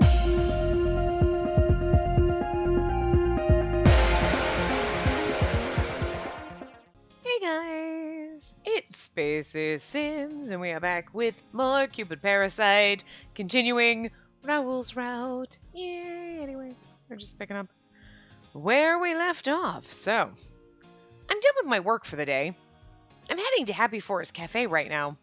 Hey guys, it's Spacey Sims, and we are back with more Cupid Parasite, continuing Raoul's route. Yay! Anyway, we're just picking up where we left off. So, I'm done with my work for the day. I'm heading to Happy Forest Cafe right now.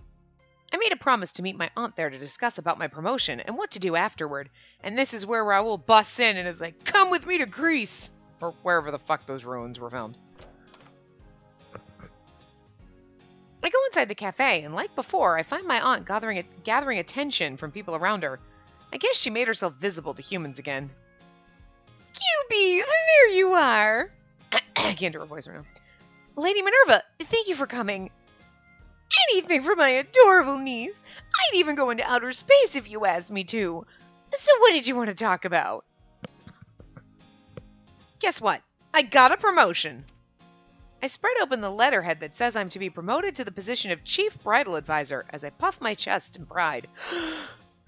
I made a promise to meet my aunt there to discuss about my promotion and what to do afterward, and this is where Raoul busts in and is like, "Come with me to Greece!" Or wherever the fuck those ruins were found. I go inside the cafe, and like before, I find my aunt gathering attention from people around her. I guess she made herself visible to humans again. "Cupid, there you are!" I can't do her voice right now. "Lady Minerva, thank you for coming. Anything for my adorable niece. I'd even go into outer space if you asked me to. So what did you want to talk about?" Guess what? I got a promotion. I spread open the letterhead that says I'm to be promoted to the position of Chief Bridal Advisor as I puff my chest in pride.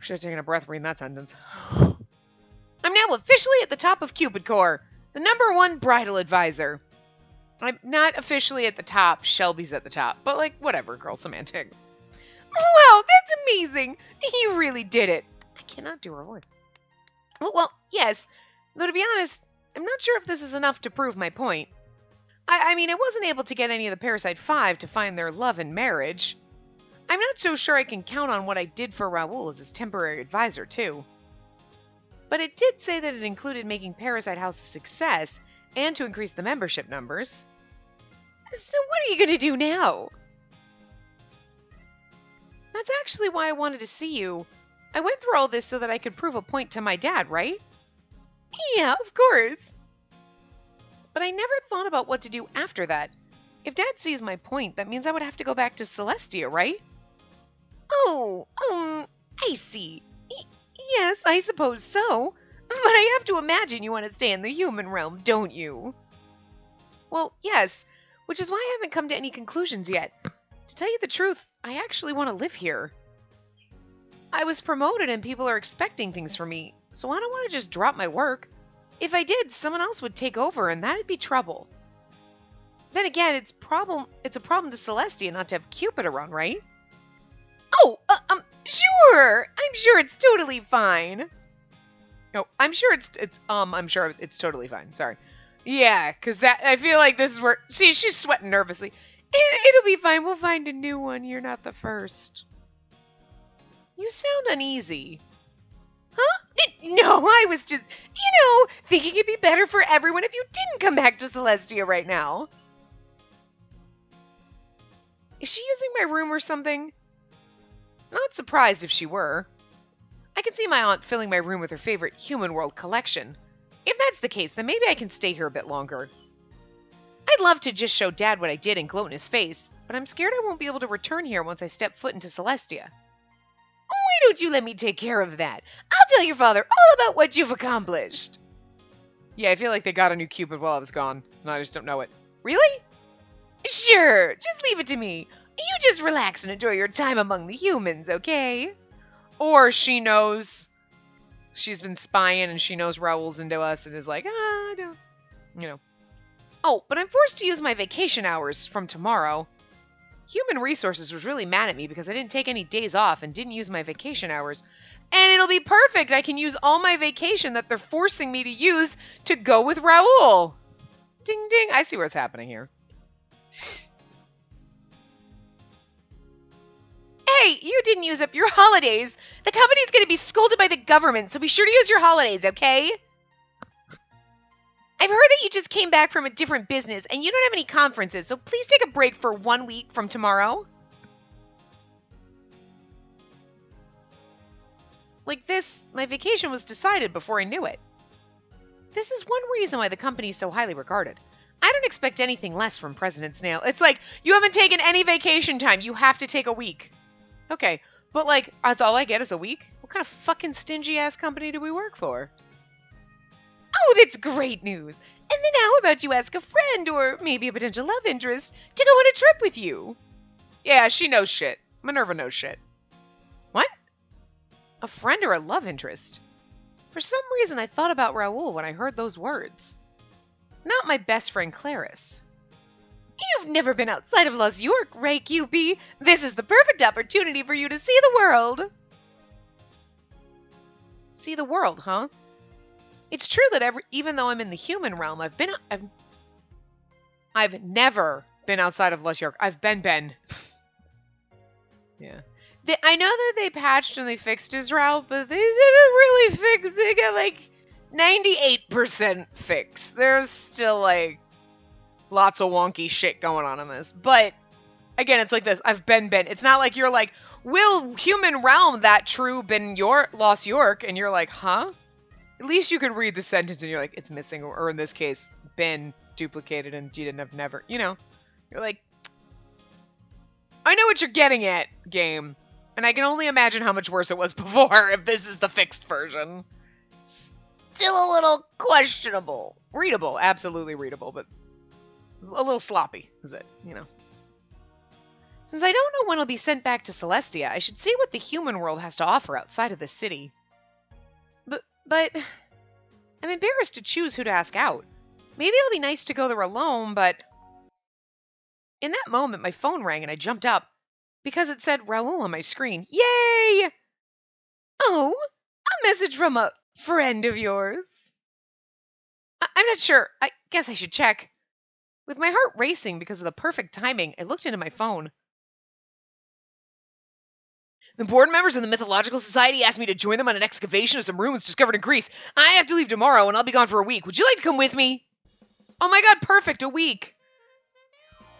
Should have taken a breath reading that sentence. I'm now officially at the top of Cupid Corps, the #1 bridal advisor. I'm not officially at the top, Shelby's at the top, but like, whatever, girl semantic. Wow, that's amazing! You really did it. I cannot do her voice. Well, yes, though to be honest, I'm not sure if this is enough to prove my point. I mean, I wasn't able to get any of the Parasite 5 to find their love and marriage. I'm not so sure I can count on what I did for Raoul as his temporary advisor, too. But it did say that it included making Parasite House a success and to increase the membership numbers. So what are you going to do now? That's actually why I wanted to see you. I went through all this so that I could prove a point to my dad, right? Yeah, of course. But I never thought about what to do after that. If Dad sees my point, that means I would have to go back to Celestia, right? Oh, I see. Yes, I suppose so. But I have to imagine you want to stay in the human realm, don't you? Well, yes, which is why I haven't come to any conclusions yet. To tell you the truth, I actually want to live here. I was promoted and people are expecting things from me, so I don't want to just drop my work. If I did, someone else would take over, and that'd be trouble. Then again, it's a problem to Celestia not to have Cupid around, right? Oh, sure. I'm sure it's totally fine. No, I'm sure it's totally fine. Sorry. Yeah, because I feel like this is where, see, she's sweating nervously. It'll be fine. We'll find a new one. You're not the first. You sound uneasy. Huh? No, I was just, thinking it'd be better for everyone if you didn't come back to Celestia right now. Is she using my room or something? Not surprised if she were. I can see my aunt filling my room with her favorite Human World collection. If that's the case, then maybe I can stay here a bit longer. I'd love to just show Dad what I did and gloat in his face, but I'm scared I won't be able to return here once I step foot into Celestia. Why don't you let me take care of that? I'll tell your father all about what you've accomplished. Yeah, I feel like they got a new Cupid while I was gone, and I just don't know it. Really? Sure, just leave it to me. You just relax and enjoy your time among the humans, okay? Or she knows she's been spying and she knows Raoul's into us and is like, I don't, Oh, but I'm forced to use my vacation hours from tomorrow. Human Resources was really mad at me because I didn't take any days off and didn't use my vacation hours. And it'll be perfect. I can use all my vacation that they're forcing me to use to go with Raoul. Ding, ding. I see what's happening here. Hey, you didn't use up your holidays. The company's going to be scolded by the government, so be sure to use your holidays, okay? I've heard that you just came back from a different business and you don't have any conferences, so please take a break for 1 week from tomorrow. Like this, my vacation was decided before I knew it. This is one reason why the company's so highly regarded. I don't expect anything less from President Snail. It's like, you haven't taken any vacation time. You have to take a week. Okay, but like, that's all I get is a week? What kind of fucking stingy-ass company do we work for? Oh, that's great news. And then how about you ask a friend or maybe a potential love interest to go on a trip with you? Yeah, she knows shit. Minerva knows shit. What? A friend or a love interest? For some reason, I thought about Raoul when I heard those words. Not my best friend Clarice. You've never been outside of Los York, right, Cupid? This is the perfect opportunity for you to see the world. See the world, huh? It's true that even though I'm in the human realm, I've never been outside of Los York. I've been. Yeah. I know that they patched and they fixed his route, but they didn't really fix. They got like 98% fix. There's still like lots of wonky shit going on in this. But again, it's like this. I've been. It's not like you're like, will human realm that true been Lost York? And you're like, huh? At least you can read the sentence and you're like, it's missing. Or in this case, been duplicated and you didn't have never. You know, you're like, I know what you're getting at, game. And I can only imagine how much worse it was before if this is the fixed version. Still a little questionable. Readable, absolutely readable, but a little sloppy, is it? You know. Since I don't know when I'll be sent back to Celestia, I should see what the human world has to offer outside of the city. But I'm embarrassed to choose who to ask out. Maybe it'll be nice to go there alone, but... In that moment, my phone rang and I jumped up because it said Raoul on my screen. Yay! Oh, a message from a friend of yours. I'm not sure. I guess I should check. With my heart racing because of the perfect timing, I looked into my phone. The board members of the Mythological Society asked me to join them on an excavation of some ruins discovered in Greece. I have to leave tomorrow and I'll be gone for a week. Would you like to come with me? Oh my god, perfect, a week.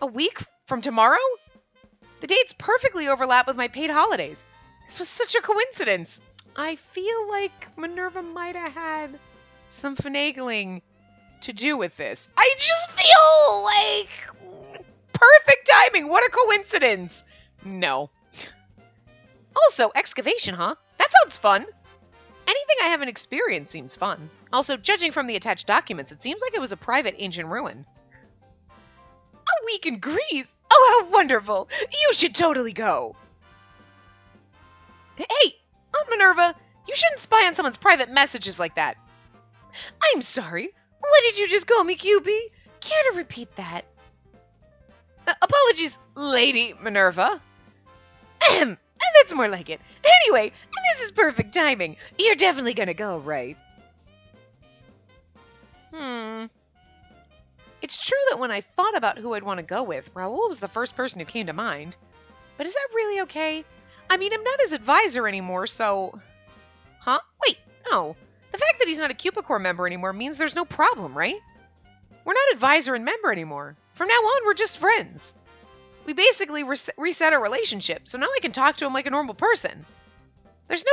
A week from tomorrow? The dates perfectly overlap with my paid holidays. This was such a coincidence. I feel like Minerva might have had some finagling to do with this. I just feel like perfect timing. What a coincidence. No. Also, excavation, huh? That sounds fun. Anything I haven't experienced seems fun. Also, judging from the attached documents, it seems like it was a private ancient ruin. A week in Greece? Oh, how wonderful! You should totally go. Hey, Aunt Minerva, you shouldn't spy on someone's private messages like that. I'm sorry. What did you just call me, Cupid? Care to repeat that? Apologies, Lady Minerva. Ahem. That's more like it. Anyway, this is perfect timing. You're definitely gonna go, right? It's true that when I thought about who I'd want to go with, Raoul was the first person who came to mind. But is that really okay? I mean, I'm not his advisor anymore, so... Huh? Wait, no. The fact that he's not a Cupid Corps member anymore means there's no problem, right? We're not advisor and member anymore. From now on, we're just friends. We basically reset our relationship, so now I can talk to him like a normal person. There's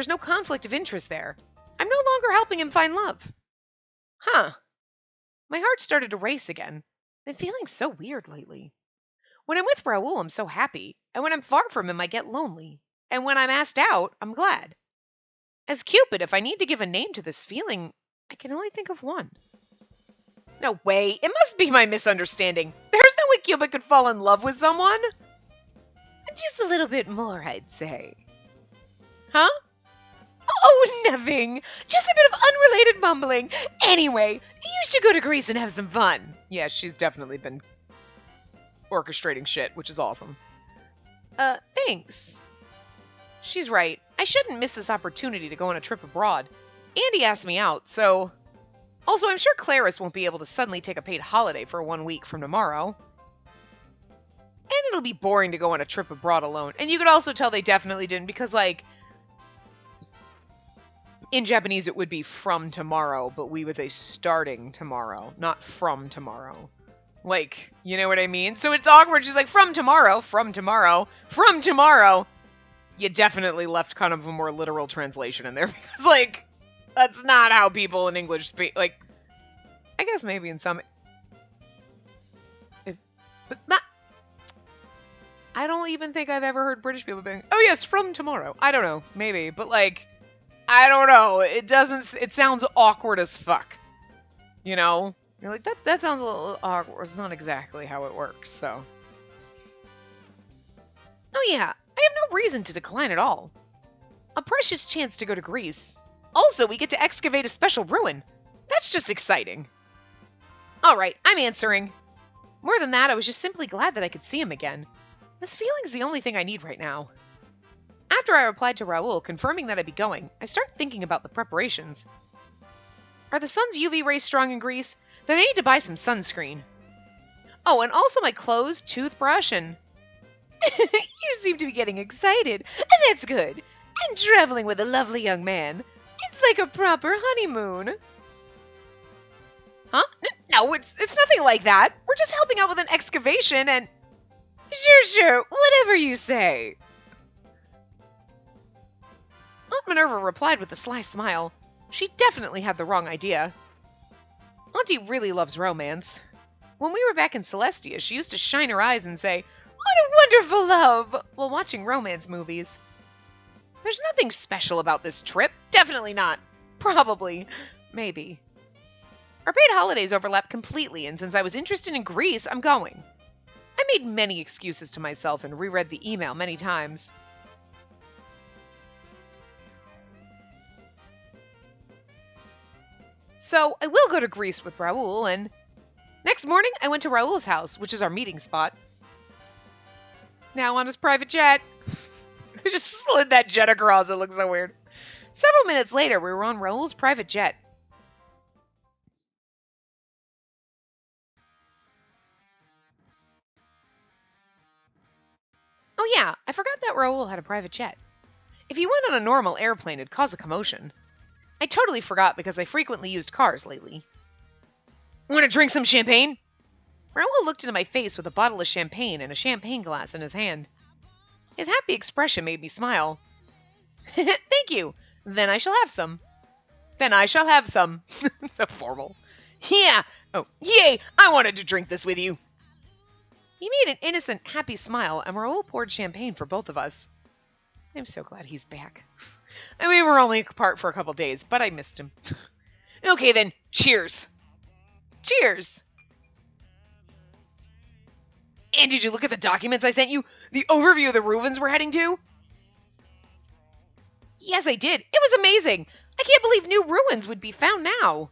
no conflict of interest there. I'm no longer helping him find love. Huh. My heart started to race again. I've been feeling so weird lately. When I'm with Raoul, I'm so happy, and when I'm far from him, I get lonely. And when I'm asked out, I'm glad. As Cupid, if I need to give a name to this feeling, I can only think of one. No way, it must be my misunderstanding. There's no way Cupid could fall in love with someone. Just a little bit more, I'd say. Huh? Oh, nothing. Just a bit of unrelated mumbling. Anyway, you should go to Greece and have some fun. Yeah, she's definitely been orchestrating shit, which is awesome. Thanks. She's right. I shouldn't miss this opportunity to go on a trip abroad. Andy asked me out, so... Also, I'm sure Clarice won't be able to suddenly take a paid holiday for 1 week from tomorrow. And it'll be boring to go on a trip abroad alone. And you could also tell they definitely didn't because, like, in Japanese it would be from tomorrow, but we would say starting tomorrow, not from tomorrow. Like, you know what I mean? So it's awkward. She's like, from tomorrow, from tomorrow, from tomorrow. You definitely left kind of a more literal translation in there because, like, that's not how people in English speak. Like, I guess maybe in some... But not... I don't even think I've ever heard British people being, oh yes, from tomorrow. I don't know, maybe, but like, I don't know. It doesn't, it sounds awkward as fuck. You know? You're like, that sounds a little awkward. It's not exactly how it works, so. Oh yeah, I have no reason to decline at all. A precious chance to go to Greece. Also, we get to excavate a special ruin. That's just exciting. All right, I'm answering. More than that, I was just simply glad that I could see him again. This feeling's the only thing I need right now. After I replied to Raoul, confirming that I'd be going, I started thinking about the preparations. Are the sun's UV rays strong in Greece? Then I need to buy some sunscreen. Oh, and also my clothes, toothbrush, and... You seem to be getting excited, and that's good. And traveling with a lovely young man. It's like a proper honeymoon. Huh? No, it's nothing like that. We're just helping out with an excavation and... Sure, whatever you say. Aunt Minerva replied with a sly smile. She definitely had the wrong idea. Auntie really loves romance. When we were back in Celestia, she used to shine her eyes and say, "What a wonderful love," while watching romance movies. There's nothing special about this trip. Definitely not. Probably. Maybe. Our paid holidays overlap completely, and since I was interested in Greece, I'm going. I made many excuses to myself and reread the email many times. So, I will go to Greece with Raoul, and next morning I went to Raoul's house, which is our meeting spot. Now on his private jet. I just slid that jet across, it looks so weird. Several minutes later, we were on Raoul's private jet. Oh yeah, I forgot that Raoul had a private jet. If he went on a normal airplane, it'd cause a commotion. I totally forgot because I frequently used cars lately. Want to drink some champagne? Raoul looked into my face with a bottle of champagne and a champagne glass in his hand. His happy expression made me smile. Thank you. Then I shall have some. Then I shall have some. So formal. Yeah. Oh, yay. I wanted to drink this with you. He made an innocent, happy smile, and Raoul poured champagne for both of us. I'm so glad he's back. I mean, we're only apart for a couple days, but I missed him. Okay then, cheers. Cheers. And did you look at the documents I sent you? The overview of the ruins we're heading to? Yes, I did. It was amazing. I can't believe new ruins would be found now.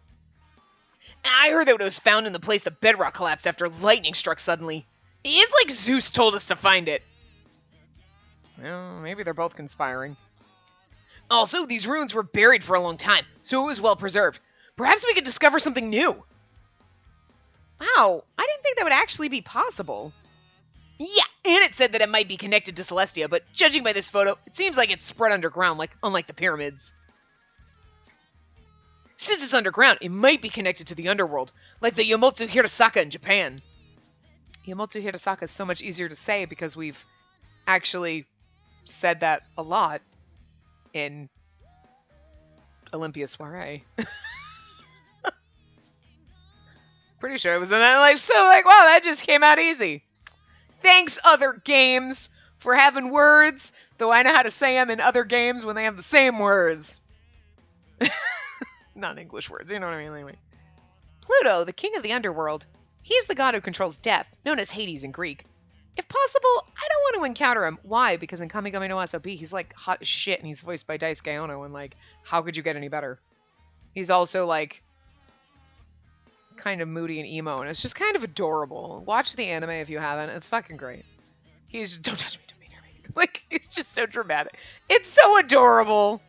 I heard that it was found in the place the bedrock collapsed after lightning struck suddenly. It's like Zeus told us to find it. Well, maybe they're both conspiring. Also, these ruins were buried for a long time, so it was well preserved. Perhaps we could discover something new. Wow, I didn't think that would actually be possible. Yeah, and it said that it might be connected to Celestia, but judging by this photo, it seems like it's spread underground, unlike the pyramids. Since it's underground, it might be connected to the underworld, like the Yomotsu Hirasaka in Japan. Yomotsu Hirasaka is so much easier to say because we've actually said that a lot in Olympia Soiree. Pretty sure it was in that, wow, that just came out easy. Thanks, other games, for having words, though I know how to say them in other games when they have the same words. Not English words, you know what I mean, anyway. Pluto, the king of the underworld. He's the god who controls death, known as Hades in Greek. If possible, I don't want to encounter him. Why? Because in Kamigami no Asobi, he's hot as shit, and he's voiced by Daisuke Ono, and how could you get any better? He's also kind of moody and emo, and it's just kind of adorable. Watch the anime if you haven't. It's fucking great. He's just, don't touch me, don't be near me. He's just so dramatic. It's so adorable.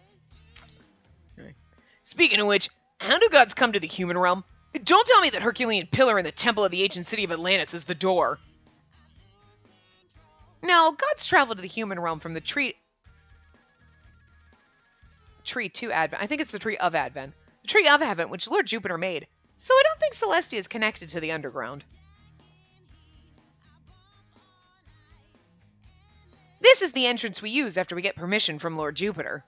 Anyway. Speaking of which, how do gods come to the human realm? Don't tell me that Herculean pillar in the temple of the ancient city of Atlantis is the door. No, gods travel to the human realm from the tree to Advent. I think it's the tree of Advent. The tree of Advent, which Lord Jupiter made. So I don't think Celestia is connected to the underground. This is the entrance we use after we get permission from Lord Jupiter.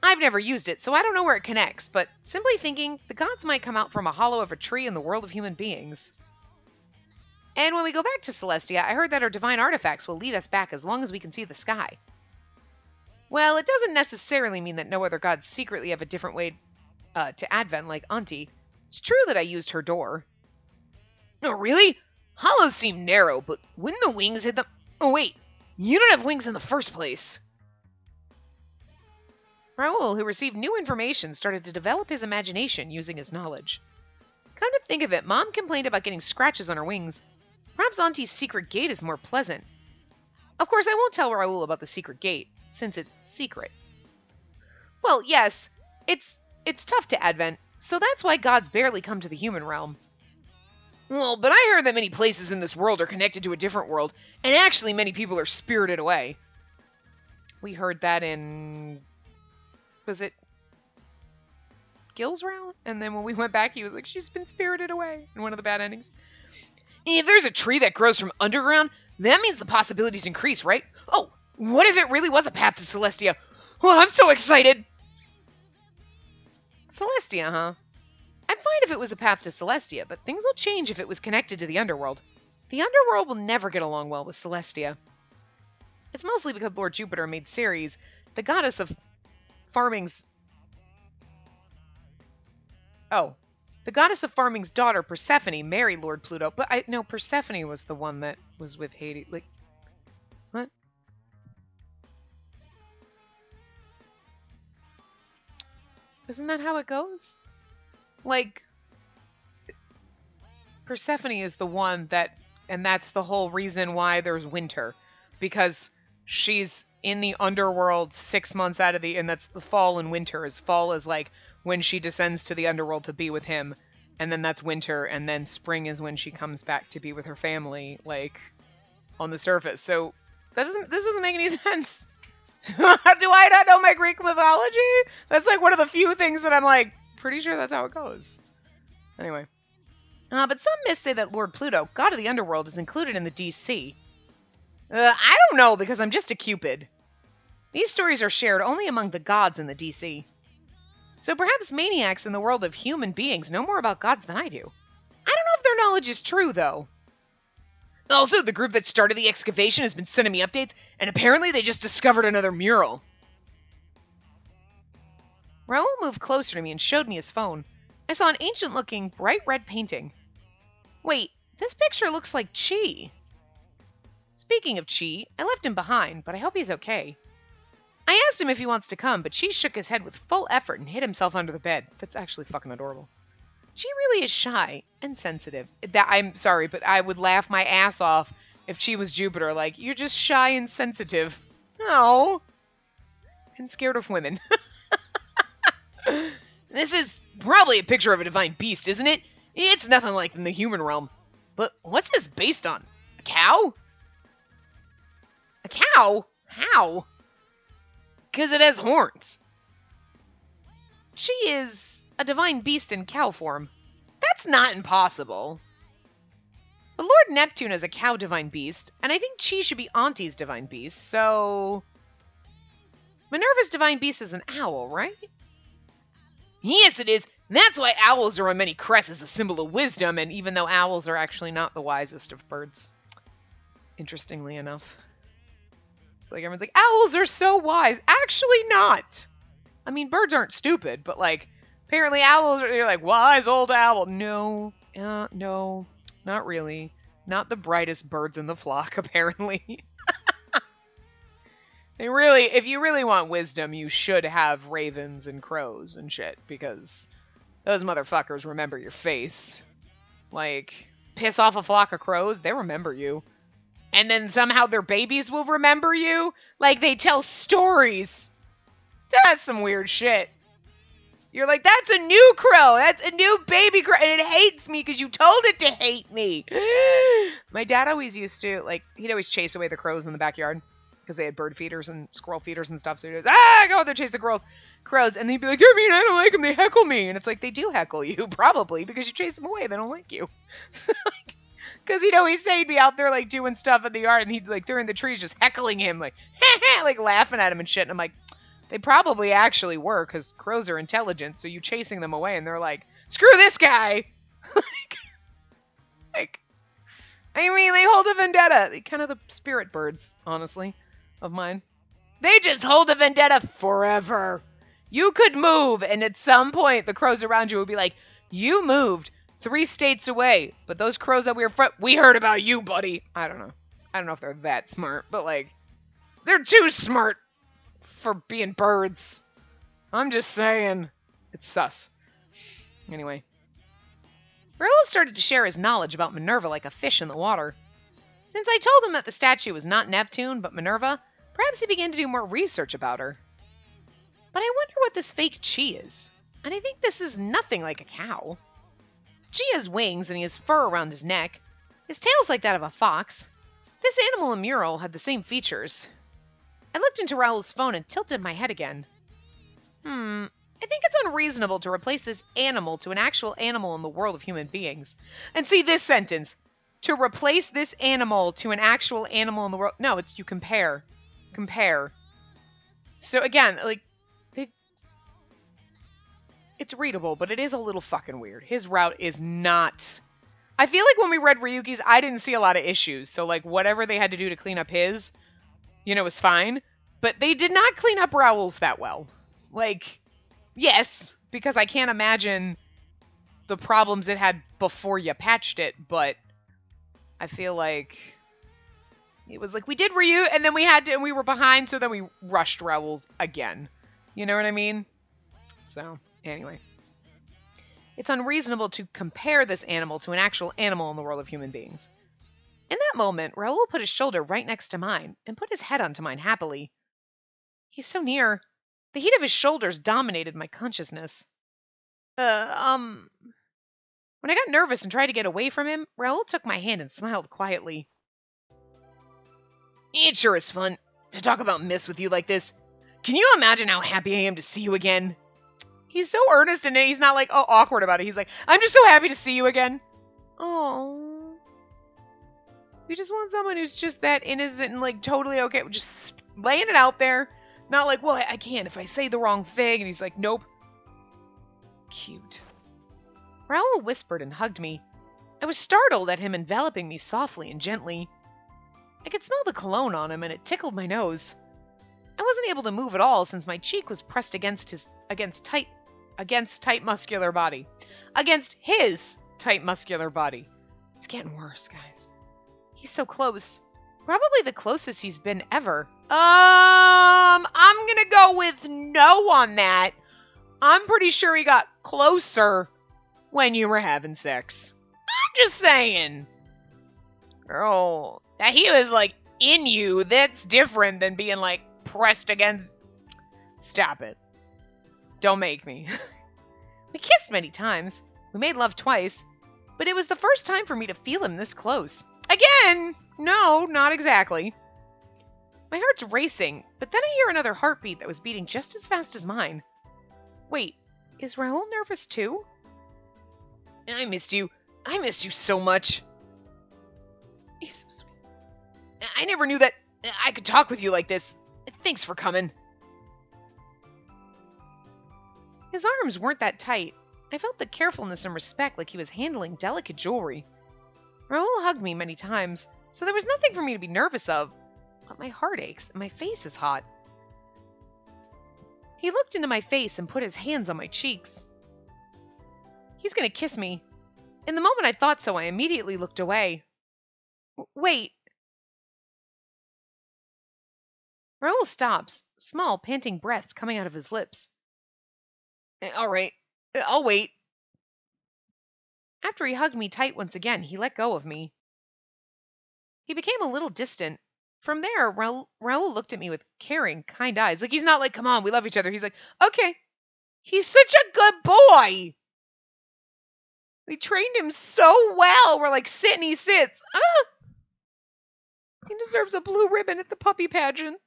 I've never used it, so I don't know where it connects, but simply thinking, the gods might come out from a hollow of a tree in the world of human beings. And when we go back to Celestia, I heard that our divine artifacts will lead us back as long as we can see the sky. Well, it doesn't necessarily mean that no other gods secretly have a different way to Advent like Auntie. It's true that I used her door. Oh, really? Hollows seem narrow, but wouldn't the wings hit them? Oh, wait. You don't have wings in the first place. Raoul, who received new information, started to develop his imagination using his knowledge. Come to think of it, Mom complained about getting scratches on her wings. Perhaps Auntie's secret gate is more pleasant. Of course, I won't tell Raoul about the secret gate, since it's secret. Well, yes, it's tough to Advent, so that's why gods barely come to the human realm. Well, but I heard that many places in this world are connected to a different world, and actually many people are spirited away. We heard that in... was it Gil's round? And then when we went back, he was like, she's been spirited away in one of the bad endings. If there's a tree that grows from underground, that means the possibilities increase, right? Oh, what if it really was a path to Celestia? Oh, I'm so excited! Celestia, huh? I'm fine if it was a path to Celestia, but things will change if it was connected to the underworld. The underworld will never get along well with Celestia. It's mostly because Lord Jupiter made Ceres, the goddess of farming's... Oh. The goddess of farming's daughter, Persephone, marry Lord Pluto. But no, Persephone was the one that was with Hades. Like, what? Isn't that how it goes? Like, Persephone is the one that, and that's the whole reason why there's winter. Because she's in the underworld 6 months out of the, and that's the fall and winter. Fall is like when she descends to the underworld to be with him, and then that's winter, and then spring is when she comes back to be with her family, like, on the surface. So, this doesn't make any sense. Do I not know my Greek mythology? That's like one of the few things that I'm like, pretty sure that's how it goes. Anyway. But some myths say that Lord Pluto, god of the underworld, is included in the DC. I don't know, because I'm just a Cupid. These stories are shared only among the gods in the DC. So perhaps maniacs in the world of human beings know more about gods than I do. I don't know if their knowledge is true, though. Also, the group that started the excavation has been sending me updates, and apparently they just discovered another mural. Raoul moved closer to me and showed me his phone. I saw an ancient-looking, bright red painting. Wait, this picture looks like Chi. Speaking of Chi, I left him behind, but I hope he's okay. I asked him if he wants to come, but Chi shook his head with full effort and hid himself under the bed. That's actually fucking adorable. Chi really is shy and sensitive. I'm sorry, but I would laugh my ass off if Chi was Jupiter. Like, you're just shy and sensitive. Oh. And scared of women. This is probably a picture of a divine beast, isn't it? It's nothing like in the human realm. But what's this based on? A cow? A cow? How? Because it has horns. She is a divine beast in cow form. That's not impossible. But Lord Neptune is a cow divine beast, and I think Chi should be Auntie's divine beast, so... Minerva's divine beast is an owl, right? Yes, it is. That's why owls are on many crests as a symbol of wisdom, and even though owls are actually not the wisest of birds. Interestingly enough. So like everyone's like, owls are so wise. Actually not. I mean, birds aren't stupid, but like, apparently owls are, you're like, wise old owl. No, no, not really. Not the brightest birds in the flock, apparently. They really, if you really want wisdom, you should have ravens and crows and shit, because those motherfuckers remember your face. Like, piss off a flock of crows, they remember you. And then somehow their babies will remember you. Like, they tell stories. That's some weird shit. You're like, that's a new crow. That's a new baby crow. And it hates me because you told it to hate me. My dad always used to, like, he'd always chase away the crows in the backyard. Because they had bird feeders and squirrel feeders and stuff. So he goes, go out there, chase the crows. And he'd be like, I mean, I don't like them. They heckle me. And it's like, they do heckle you, probably, because you chase them away. They don't like you. Because he'd always say he'd be out there, like, doing stuff in the yard, and he'd, like, they're in the trees just heckling him, like, like, laughing at him and shit. And I'm like, they probably actually were, because crows are intelligent, so you chasing them away, and they're like, screw this guy! like, I mean, they hold a vendetta. They're kind of the spirit birds, honestly, of mine. They just hold a vendetta forever. You could move, and at some point, the crows around you will be like, you moved 3 states away, but those crows that we were we heard about you, buddy. I don't know. I don't know if they're that smart, but, like, they're too smart for being birds. I'm just saying. It's sus. Anyway. Raoul started to share his knowledge about Minerva like a fish in the water. Since I told him that the statue was not Neptune, but Minerva, perhaps he began to do more research about her. But I wonder what this fake chi is. And I think this is nothing like a cow. Chi has wings and he has fur around his neck. His tail's like that of a fox. This animal in Mural had the same features. I looked into Raoul's phone and tilted my head again. I think it's unreasonable to replace this animal to an actual animal in the world of human beings. And see this sentence. To replace this animal to an actual animal in the world. No, it's you compare. Compare. So again, like, it's readable, but it is a little fucking weird. His route is not... I feel like when we read Ryuki's, I didn't see a lot of issues. So, like, whatever they had to do to clean up his, was fine. But they did not clean up Raoul's that well. Like, yes, because I can't imagine the problems it had before you patched it, but I feel like it was like we did Ryu, and then we had to, and we were behind, so then we rushed Raoul's again. You know what I mean? So... Anyway, it's unreasonable to compare this animal to an actual animal in the world of human beings. In that moment, Raoul put his shoulder right next to mine and put his head onto mine happily. He's so near. The heat of his shoulders dominated my consciousness. When I got nervous and tried to get away from him, Raoul took my hand and smiled quietly. It sure is fun to talk about myths with you like this. Can you imagine how happy I am to see you again? He's so earnest in it. He's not like, awkward about it. He's like, I'm just so happy to see you again. Oh. We just want someone who's just that innocent and like totally okay. Just laying it out there. Not like, well, I can't if I say the wrong thing. And he's like, nope. Cute. Raoul whispered and hugged me. I was startled at him enveloping me softly and gently. I could smell the cologne on him and it tickled my nose. I wasn't able to move at all since my cheek was pressed against his tight muscular body. Against his tight muscular body. It's getting worse, guys. He's so close. Probably the closest he's been ever. I'm gonna go with no on that. I'm pretty sure he got closer when you were having sex. I'm just saying. Girl, that he was like in you, that's different than being like pressed against. Stop it. Don't make me. We kissed many times. We made love twice. But it was the first time for me to feel him this close. Again! No, not exactly. My heart's racing, but then I hear another heartbeat that was beating just as fast as mine. Wait, is Raoul nervous too? I missed you. I missed you so much. He's so sweet. I never knew that I could talk with you like this. Thanks for coming. His arms weren't that tight. I felt the carefulness and respect like he was handling delicate jewelry. Raoul hugged me many times, so there was nothing for me to be nervous of. But my heart aches and my face is hot. He looked into my face and put his hands on my cheeks. He's gonna kiss me. In the moment I thought so, I immediately looked away. Wait. Raoul stops, small, panting breaths coming out of his lips. All right, I'll wait. After he hugged me tight once again, he let go of me. He became a little distant. From there, Raoul looked at me with caring, kind eyes. Like, he's not like, come on, we love each other. He's like, okay. He's such a good boy. We trained him so well. We're like, sit and he sits. He deserves a blue ribbon at the puppy pageant.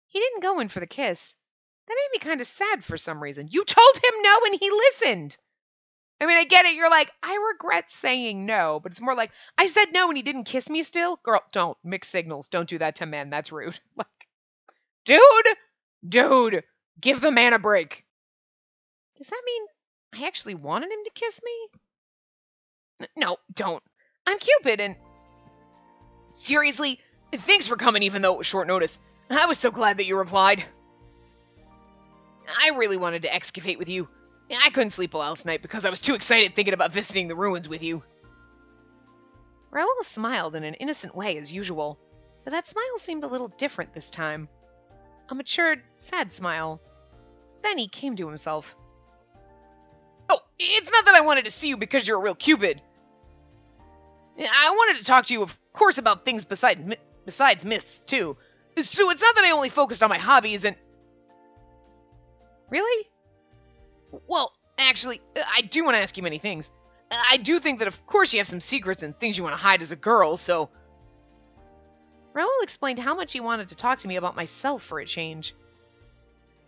He didn't go in for the kiss. That made me kind of sad for some reason. You told him no and he listened. I mean, I get it. You're like, I regret saying no. But it's more like, I said no and he didn't kiss me still. Girl, don't. Mix signals. Don't do that to men. That's rude. Like, dude, give the man a break. Does that mean I actually wanted him to kiss me? No, don't. I'm Cupid and... Seriously, thanks for coming even though it was short notice. I was so glad that you replied. I really wanted to excavate with you. I couldn't sleep well last night because I was too excited thinking about visiting the ruins with you. Raoul smiled in an innocent way as usual, but that smile seemed a little different this time. A matured, sad smile. then he came to himself. Oh, it's not that I wanted to see you because you're a real Cupid. I wanted to talk to you, of course, about things besides myths, too. So it's not that I only focused on my hobbies and... Really? Well, actually, I do want to ask you many things. I do think that, of course, you have some secrets and things you want to hide as a girl, so... Raoul explained how much he wanted to talk to me about myself for a change.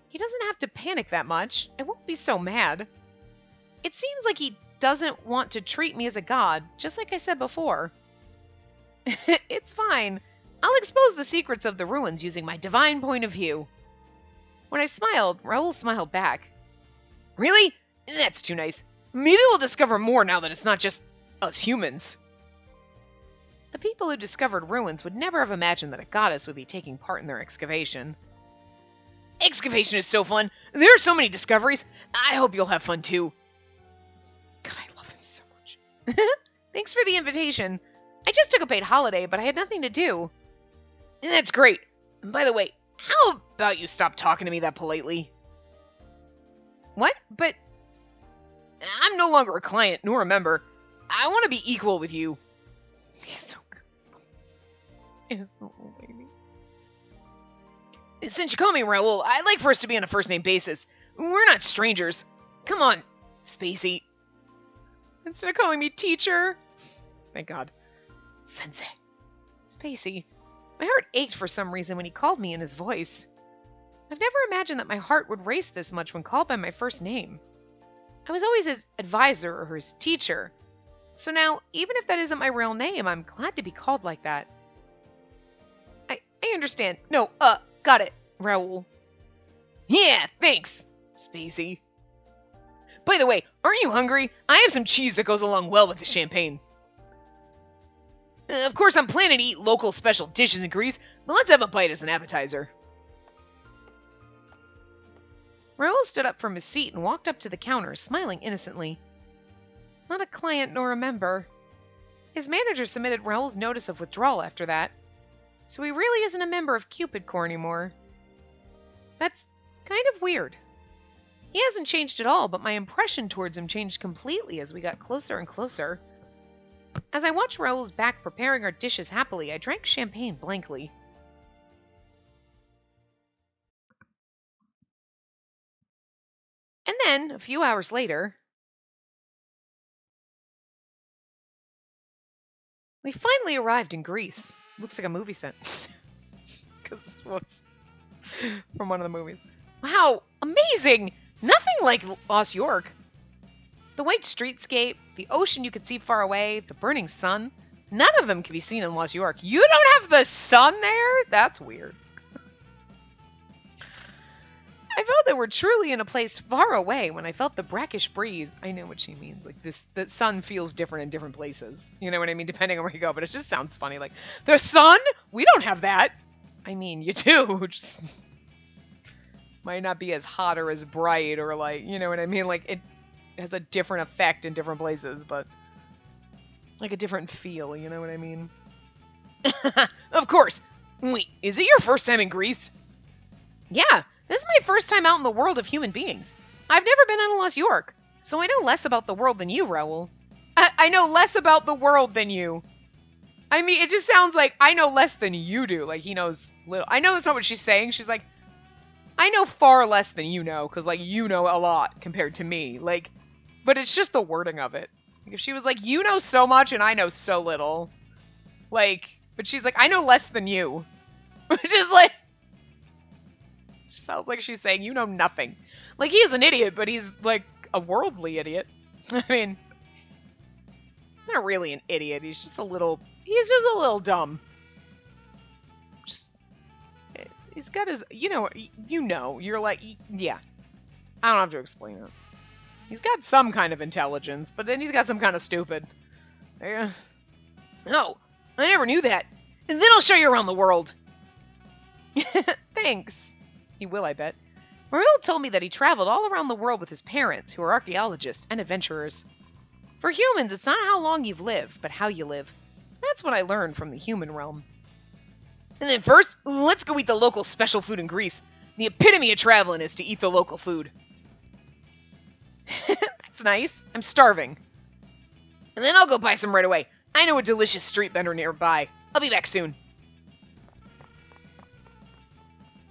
He doesn't have to panic that much. I won't be so mad. It seems like he doesn't want to treat me as a god, just like I said before. It's fine. I'll expose the secrets of the ruins using my divine point of view. When I smiled, Raoul smiled back. Really? That's too nice. Maybe we'll discover more now that it's not just us humans. The people who discovered ruins would never have imagined that a goddess would be taking part in their excavation. Excavation is so fun. There are so many discoveries. I hope you'll have fun too. God, I love him so much. Thanks for the invitation. I just took a paid holiday, but I had nothing to do. That's great. And by the way, how about you stop talking to me that politely? What? But I'm no longer a client, nor a member. I want to be equal with you. He's so good. Innocent little baby. Since you call me Raoul, I'd like for us to be on a first-name basis. We're not strangers. Come on, Spacey. Instead of calling me teacher. Thank God. Sensei. Spacey. My heart ached for some reason when he called me in his voice. I've never imagined that my heart would race this much when called by my first name. I was always his advisor or his teacher. So now, even if that isn't my real name, I'm glad to be called like that. I understand. No, got it, Raoul. Yeah, thanks, Spacey. By the way, aren't you hungry? I have some cheese that goes along well with the champagne. Of course, I'm planning to eat local special dishes in Greece, but let's have a bite as an appetizer. Raoul stood up from his seat and walked up to the counter, smiling innocently. Not a client nor a member. His manager submitted Raoul's notice of withdrawal after that, so he really isn't a member of Cupid Corps anymore. That's kind of weird. He hasn't changed at all, but my impression towards him changed completely as we got closer and closer. As I watched Raoul's back preparing our dishes happily, I drank champagne blankly. And then, a few hours later, we finally arrived in Greece. Looks like a movie set. Because this was from one of the movies. Wow, amazing! Nothing like Lost York. The white streetscape, the ocean you could see far away, the burning sun. None of them can be seen in Lost York. You don't have the sun there? That's weird. I felt that we're truly in a place far away when I felt the brackish breeze. I know what she means. Like this, the sun feels different in different places. You know what I mean? Depending on where you go, but it just sounds funny. Like, the sun? We don't have that. I mean, you do. Just might not be as hot or as bright or like, you know what I mean? Like, it has a different effect in different places, but like a different feel, you know what I mean? Of course. Wait, is it your first time in Greece? Yeah. This is my first time out in the world of human beings. I've never been out of Lost York, so I know less about the world than you, Raoul. I know less about the world than you. I mean, it just sounds like I know less than you do. Like, he knows little. I know that's not what she's saying. She's like, I know far less than you know, because, like, you know a lot compared to me. Like, but it's just the wording of it. Like, if she was like, you know so much and I know so little. Like, but she's like, I know less than you. Which is like, sounds like she's saying, you know nothing. Like, he's an idiot, but he's, like, a worldly idiot. I mean, he's not really an idiot. He's just a little dumb. Just, he's got his, you're like, yeah. I don't have to explain it. He's got some kind of intelligence, but then he's got some kind of stupid. Oh, I never knew that. And then I'll show you around the world. Thanks. He will, I bet. Raoul told me that he traveled all around the world with his parents, who are archaeologists and adventurers. For humans, it's not how long you've lived, but how you live. That's what I learned from the human realm. And then first, let's go eat the local special food in Greece. The epitome of traveling is to eat the local food. That's nice. I'm starving. And then I'll go buy some right away. I know a delicious street vendor nearby. I'll be back soon.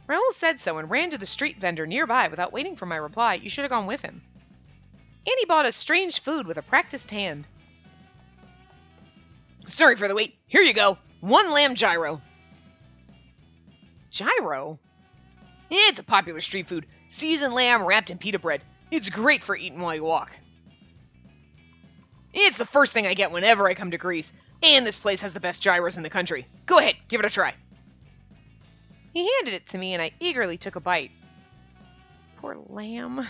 Raoul said so and ran to the street vendor nearby without waiting for my reply. You should have gone with him. And he bought us strange food with a practiced hand. Sorry for the wait. Here you go. 1 lamb gyro. Gyro? It's a popular street food. Seasoned lamb wrapped in pita bread. It's great for eating while you walk. It's the first thing I get whenever I come to Greece. And this place has the best gyros in the country. Go ahead, give it a try. He handed it to me and I eagerly took a bite. Poor lamb.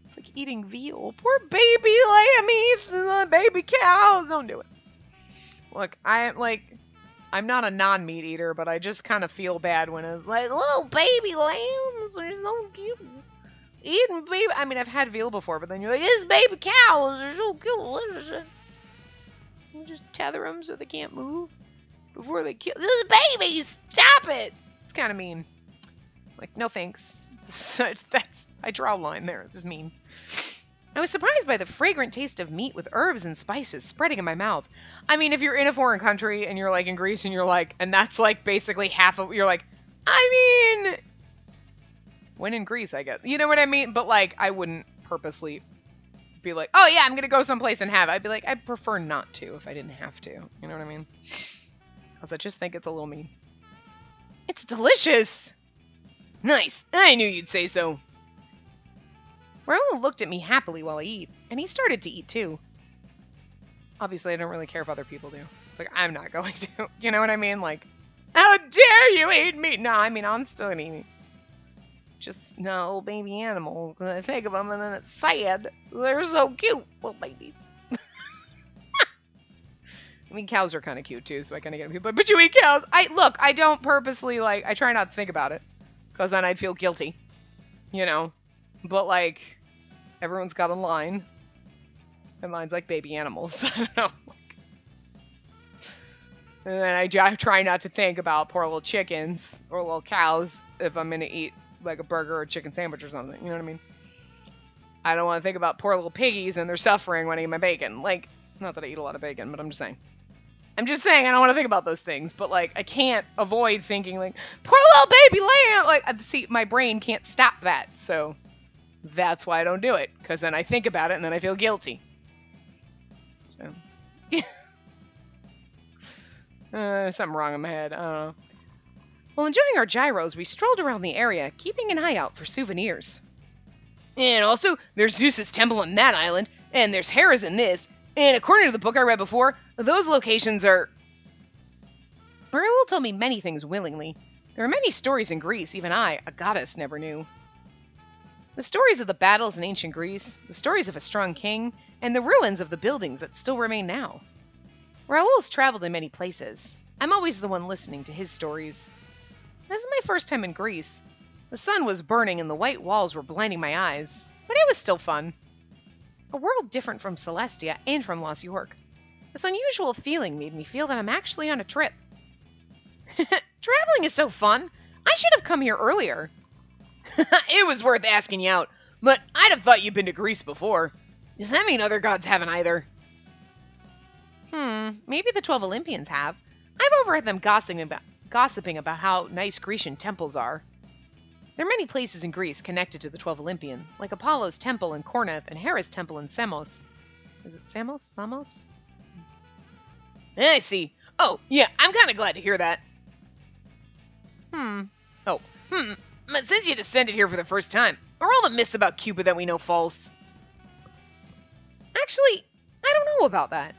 It's like eating veal. Poor baby lamb eats the baby cows. Don't do it. Look, I'm not a non-meat eater, but I just kind of feel bad when it's like, little baby lambs, they're so cute. Eating baby, I mean, I've had veal before, but then you're like, it's baby cows, they're so cute. What is it? You just tether them so they can't move before they kill. This is babies, stop it. It's kind of mean. Like, no thanks. I draw a line there. This is mean. I was surprised by the fragrant taste of meat with herbs and spices spreading in my mouth. I mean, if you're in a foreign country and you're like in Greece and you're like, and that's like basically half of, you're like, I mean, when in Greece, I guess. You know what I mean? But like, I wouldn't purposely be like, oh yeah, I'm going to go someplace and have it. I'd be like, I'd prefer not to if I didn't have to. You know what I mean? Because I just think it's a little mean. It's delicious. Nice. I knew you'd say so. Raoul looked at me happily while I eat, and he started to eat too. Obviously, I don't really care if other people do. It's like, I'm not going to. You know what I mean? Like, how dare you eat meat? No, I mean, I'm still gonna eat. Just no baby animals. And I think of them, and then it's sad. They're so cute, little babies. I mean, cows are kind of cute too, so I kind of get people. But you eat cows. I don't purposely like. I try not to think about it, because then I'd feel guilty. You know. But, like, everyone's got a line. And mine's like baby animals. I don't know. And then I try not to think about poor little chickens or little cows if I'm going to eat, like, a burger or a chicken sandwich or something. You know what I mean? I don't want to think about poor little piggies and their suffering when I eat my bacon. Like, not that I eat a lot of bacon, but I'm just saying. I don't want to think about those things. But, like, I can't avoid thinking, like, poor little baby lamb! Like, see, my brain can't stop that, so... That's why I don't do it, because then I think about it and then I feel guilty. So, something wrong in my head. I don't know. While enjoying our gyros, we strolled around the area, keeping an eye out for souvenirs. And also, there's Zeus's temple on that island, and there's Hera's in this, and according to the book I read before, those locations are... Raoul told me many things willingly. There are many stories in Greece even I, a goddess, never knew. The stories of the battles in ancient Greece, the stories of a strong king, and the ruins of the buildings that still remain now. Raoul's traveled in many places. I'm always the one listening to his stories. This is my first time in Greece. The sun was burning and the white walls were blinding my eyes, but it was still fun. A world different from Celestia and from Los York. This unusual feeling made me feel that I'm actually on a trip. Traveling is so fun. I should have come here earlier. It was worth asking you out, but I'd have thought you'd been to Greece before. Does that mean other gods haven't either? Maybe the 12 Olympians have. I've overheard them gossiping about how nice Grecian temples are. There are many places in Greece connected to the 12 Olympians, like Apollo's temple in Corinth and Hera's temple in Samos. Is it Samos? Samos? I see. Oh, yeah, I'm kind of glad to hear that. But since you descended here for the first time, are all the myths about Cupid that we know false? Actually, I don't know about that.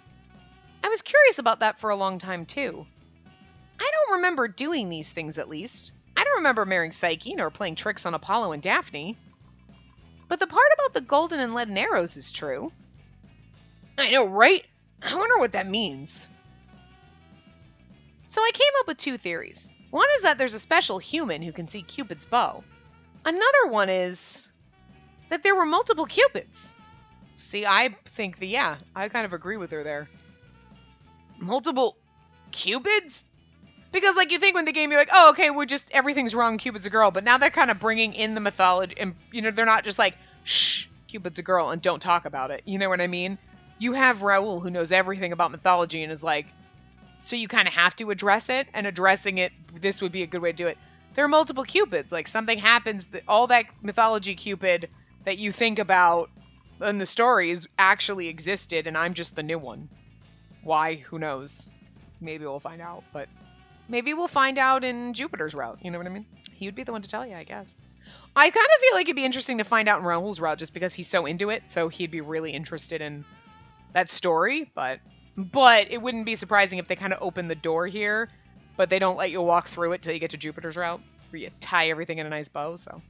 I was curious about that for a long time, too. I don't remember doing these things, at least. I don't remember marrying Psyche nor playing tricks on Apollo and Daphne. But the part about the golden and leaden arrows is true. I know, right? I wonder what that means. So I came up with 2 theories. One is that there's a special human who can see Cupid's bow. Another one is that there were multiple Cupids. See, I think I kind of agree with her there. Multiple Cupids? Because, like, you think when the game, you're like, oh, okay, everything's wrong, Cupid's a girl. But now they're kind of bringing in the mythology, and, they're not just like, shh, Cupid's a girl, and don't talk about it. You know what I mean? You have Raoul, who knows everything about mythology, and is like, so you kind of have to address it, and addressing it, this would be a good way to do it. There are multiple Cupids. Like, something happens, all that mythology Cupid that you think about in the stories actually existed, and I'm just the new one. Why? Who knows? Maybe we'll find out, but maybe we'll find out in Jupiter's route. You know what I mean? He would be the one to tell you, I guess. I kind of feel like it'd be interesting to find out in Raoul's route just because he's so into it, so he'd be really interested in that story, but it wouldn't be surprising if they kind of open the door here, but they don't let you walk through it till you get to Jupiter's route, where you tie everything in a nice bow, so.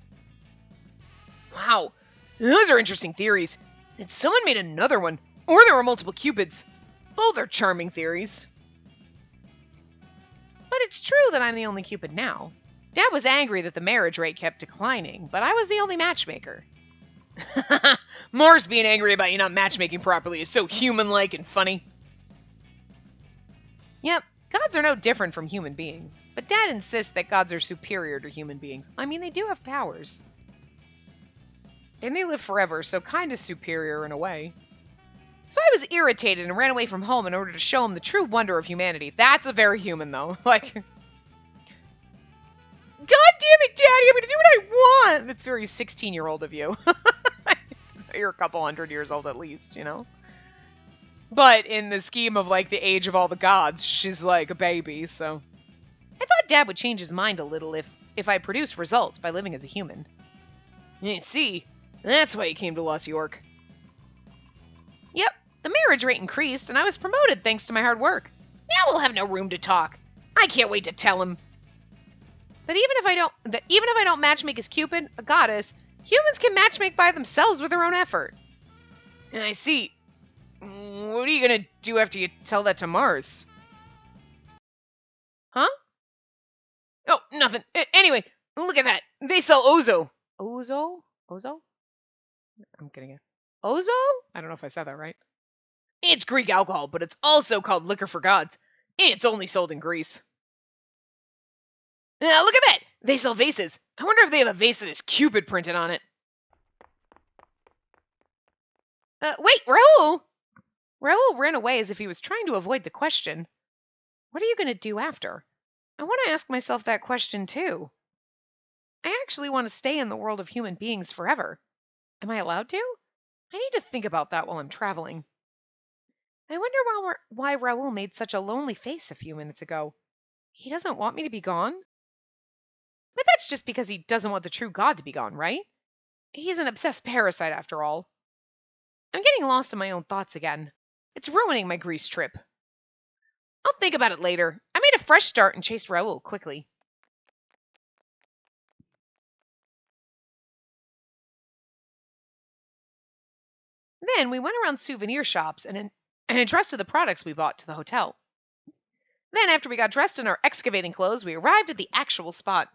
Wow, those are interesting theories. And someone made another one, or there were multiple Cupids. Both are charming theories. But it's true that I'm the only Cupid now. Dad was angry that the marriage rate kept declining, but I was the only matchmaker. Mars being angry about you not matchmaking properly is so human-like and funny. Yep, gods are no different from human beings, but Dad insists that gods are superior to human beings. I mean, they do have powers. And they live forever, so kinda superior in a way. So I was irritated and ran away from home in order to show him the true wonder of humanity. That's a very human, though. Like, God damn it, Daddy, I'm gonna do what I want! That's very 16-year-old of you. You're a couple hundred years old at least, you know? But in the scheme of, like, the age of all the gods, she's like a baby, so. I thought Dad would change his mind a little if I produced results by living as a human. You see, that's why he came to Lost York. Yep, the marriage rate increased, and I was promoted thanks to my hard work. Now we'll have no room to talk. I can't wait to tell him that even if I don't matchmake as Cupid, a goddess, humans can matchmake by themselves with their own effort. And I see. What are you gonna do after you tell that to Mars? Huh? Oh, nothing. Anyway, look at that. They sell Ozo. Ozo? Ozo? I'm getting it. Ozo? I don't know if I said that right. It's Greek alcohol, but it's also called liquor for gods. It's only sold in Greece. Now look at that! They sell vases. I wonder if they have a vase that has Cupid printed on it. Wait, Raoul! Raoul ran away as if he was trying to avoid the question. What are you going to do after? I want to ask myself that question too. I actually want to stay in the world of human beings forever. Am I allowed to? I need to think about that while I'm traveling. I wonder why Raoul made such a lonely face a few minutes ago. He doesn't want me to be gone? But that's just because he doesn't want the true God to be gone, right? He's an obsessed parasite after all. I'm getting lost in my own thoughts again. It's ruining my Greece trip. I'll think about it later. I made a fresh start and chased Raoul quickly. Then we went around souvenir shops and entrusted the products we bought to the hotel. Then, after we got dressed in our excavating clothes, we arrived at the actual spot.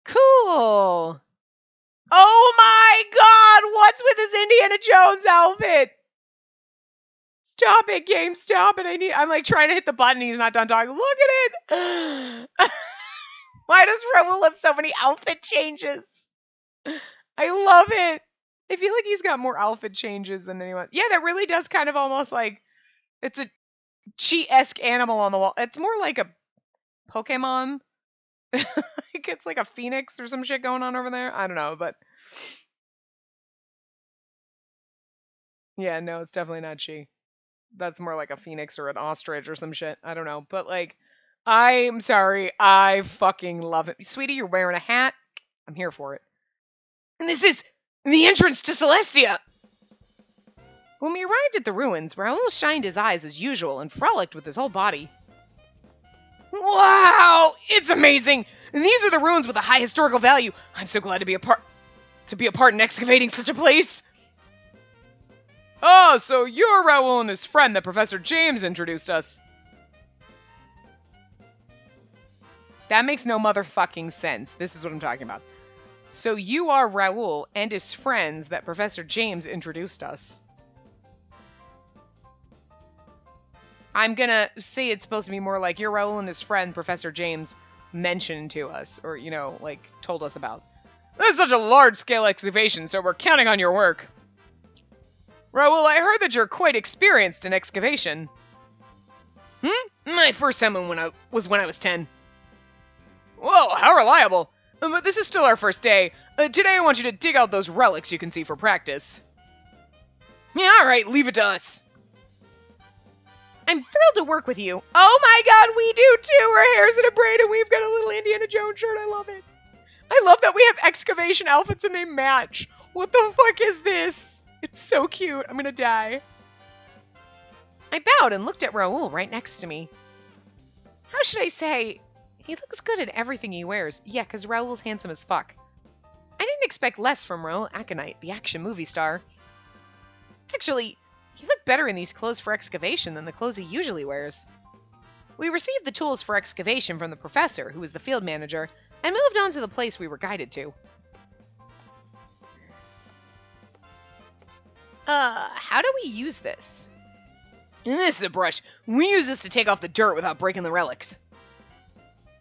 Cool! Oh my God! What's with this Indiana Jones outfit? Stop it, game! Stop it! I'm like trying to hit the button. And he's not done talking. Look at it! Why does Raoul have so many outfit changes? I love it. I feel like he's got more outfit changes than anyone. Yeah, that really does kind of almost like it's a cheat-esque animal on the wall. It's more like a Pokemon. Like it's like a phoenix or some shit going on over there. I don't know, but yeah, no, it's definitely not she. That's more like a phoenix or an ostrich or some shit. I don't know, but like, I'm sorry, I fucking love it, sweetie. You're wearing a hat. I'm here for it. And this is the entrance to Celestia. When we arrived at the ruins, Raoul shined his eyes as usual and frolicked with his whole body. Wow, it's amazing! And these are the ruins with a high historical value. I'm so glad to be a part in excavating such a place. Oh, so you're Raoul and his friend that Professor James introduced us. That makes no motherfucking sense. This is what I'm talking about. So you are Raoul and his friends that Professor James introduced us. I'm gonna say it's supposed to be more like you're Raoul and his friend, Professor James, mentioned to us, or, like, told us about. This is such a large-scale excavation, so we're counting on your work. Raoul, I heard that you're quite experienced in excavation. My first time was when I was 10. Whoa, how reliable. But this is still our first day. Today I want you to dig out those relics you can see for practice. Yeah, alright, leave it to us. I'm thrilled to work with you. Oh my god, we do too! Our hair's in a braid and we've got a little Indiana Jones shirt. I love it. I love that we have excavation outfits and they match. What the fuck is this? It's so cute. I'm gonna die. I bowed and looked at Raoul right next to me. How should I say? He looks good in everything he wears. Yeah, because Raoul's handsome as fuck. I didn't expect less from Raoul Aconite, the action movie star. Actually, he looked better in these clothes for excavation than the clothes he usually wears. We received the tools for excavation from the professor, who was the field manager, and moved on to the place we were guided to. How do we use this? This is a brush. We use this to take off the dirt without breaking the relics.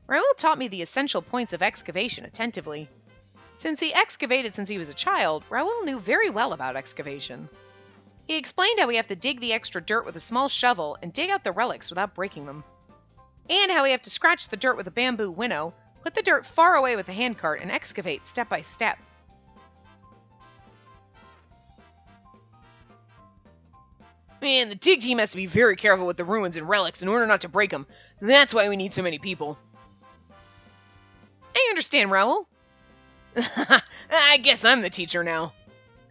Raoul taught me the essential points of excavation attentively. Since he excavated since he was a child, Raoul knew very well about excavation. He explained how we have to dig the extra dirt with a small shovel and dig out the relics without breaking them. And how we have to scratch the dirt with a bamboo winnow, put the dirt far away with a handcart, and excavate step by step. Man, the dig team has to be very careful with the ruins and relics in order not to break them. That's why we need so many people. I understand, Raoul. I guess I'm the teacher now.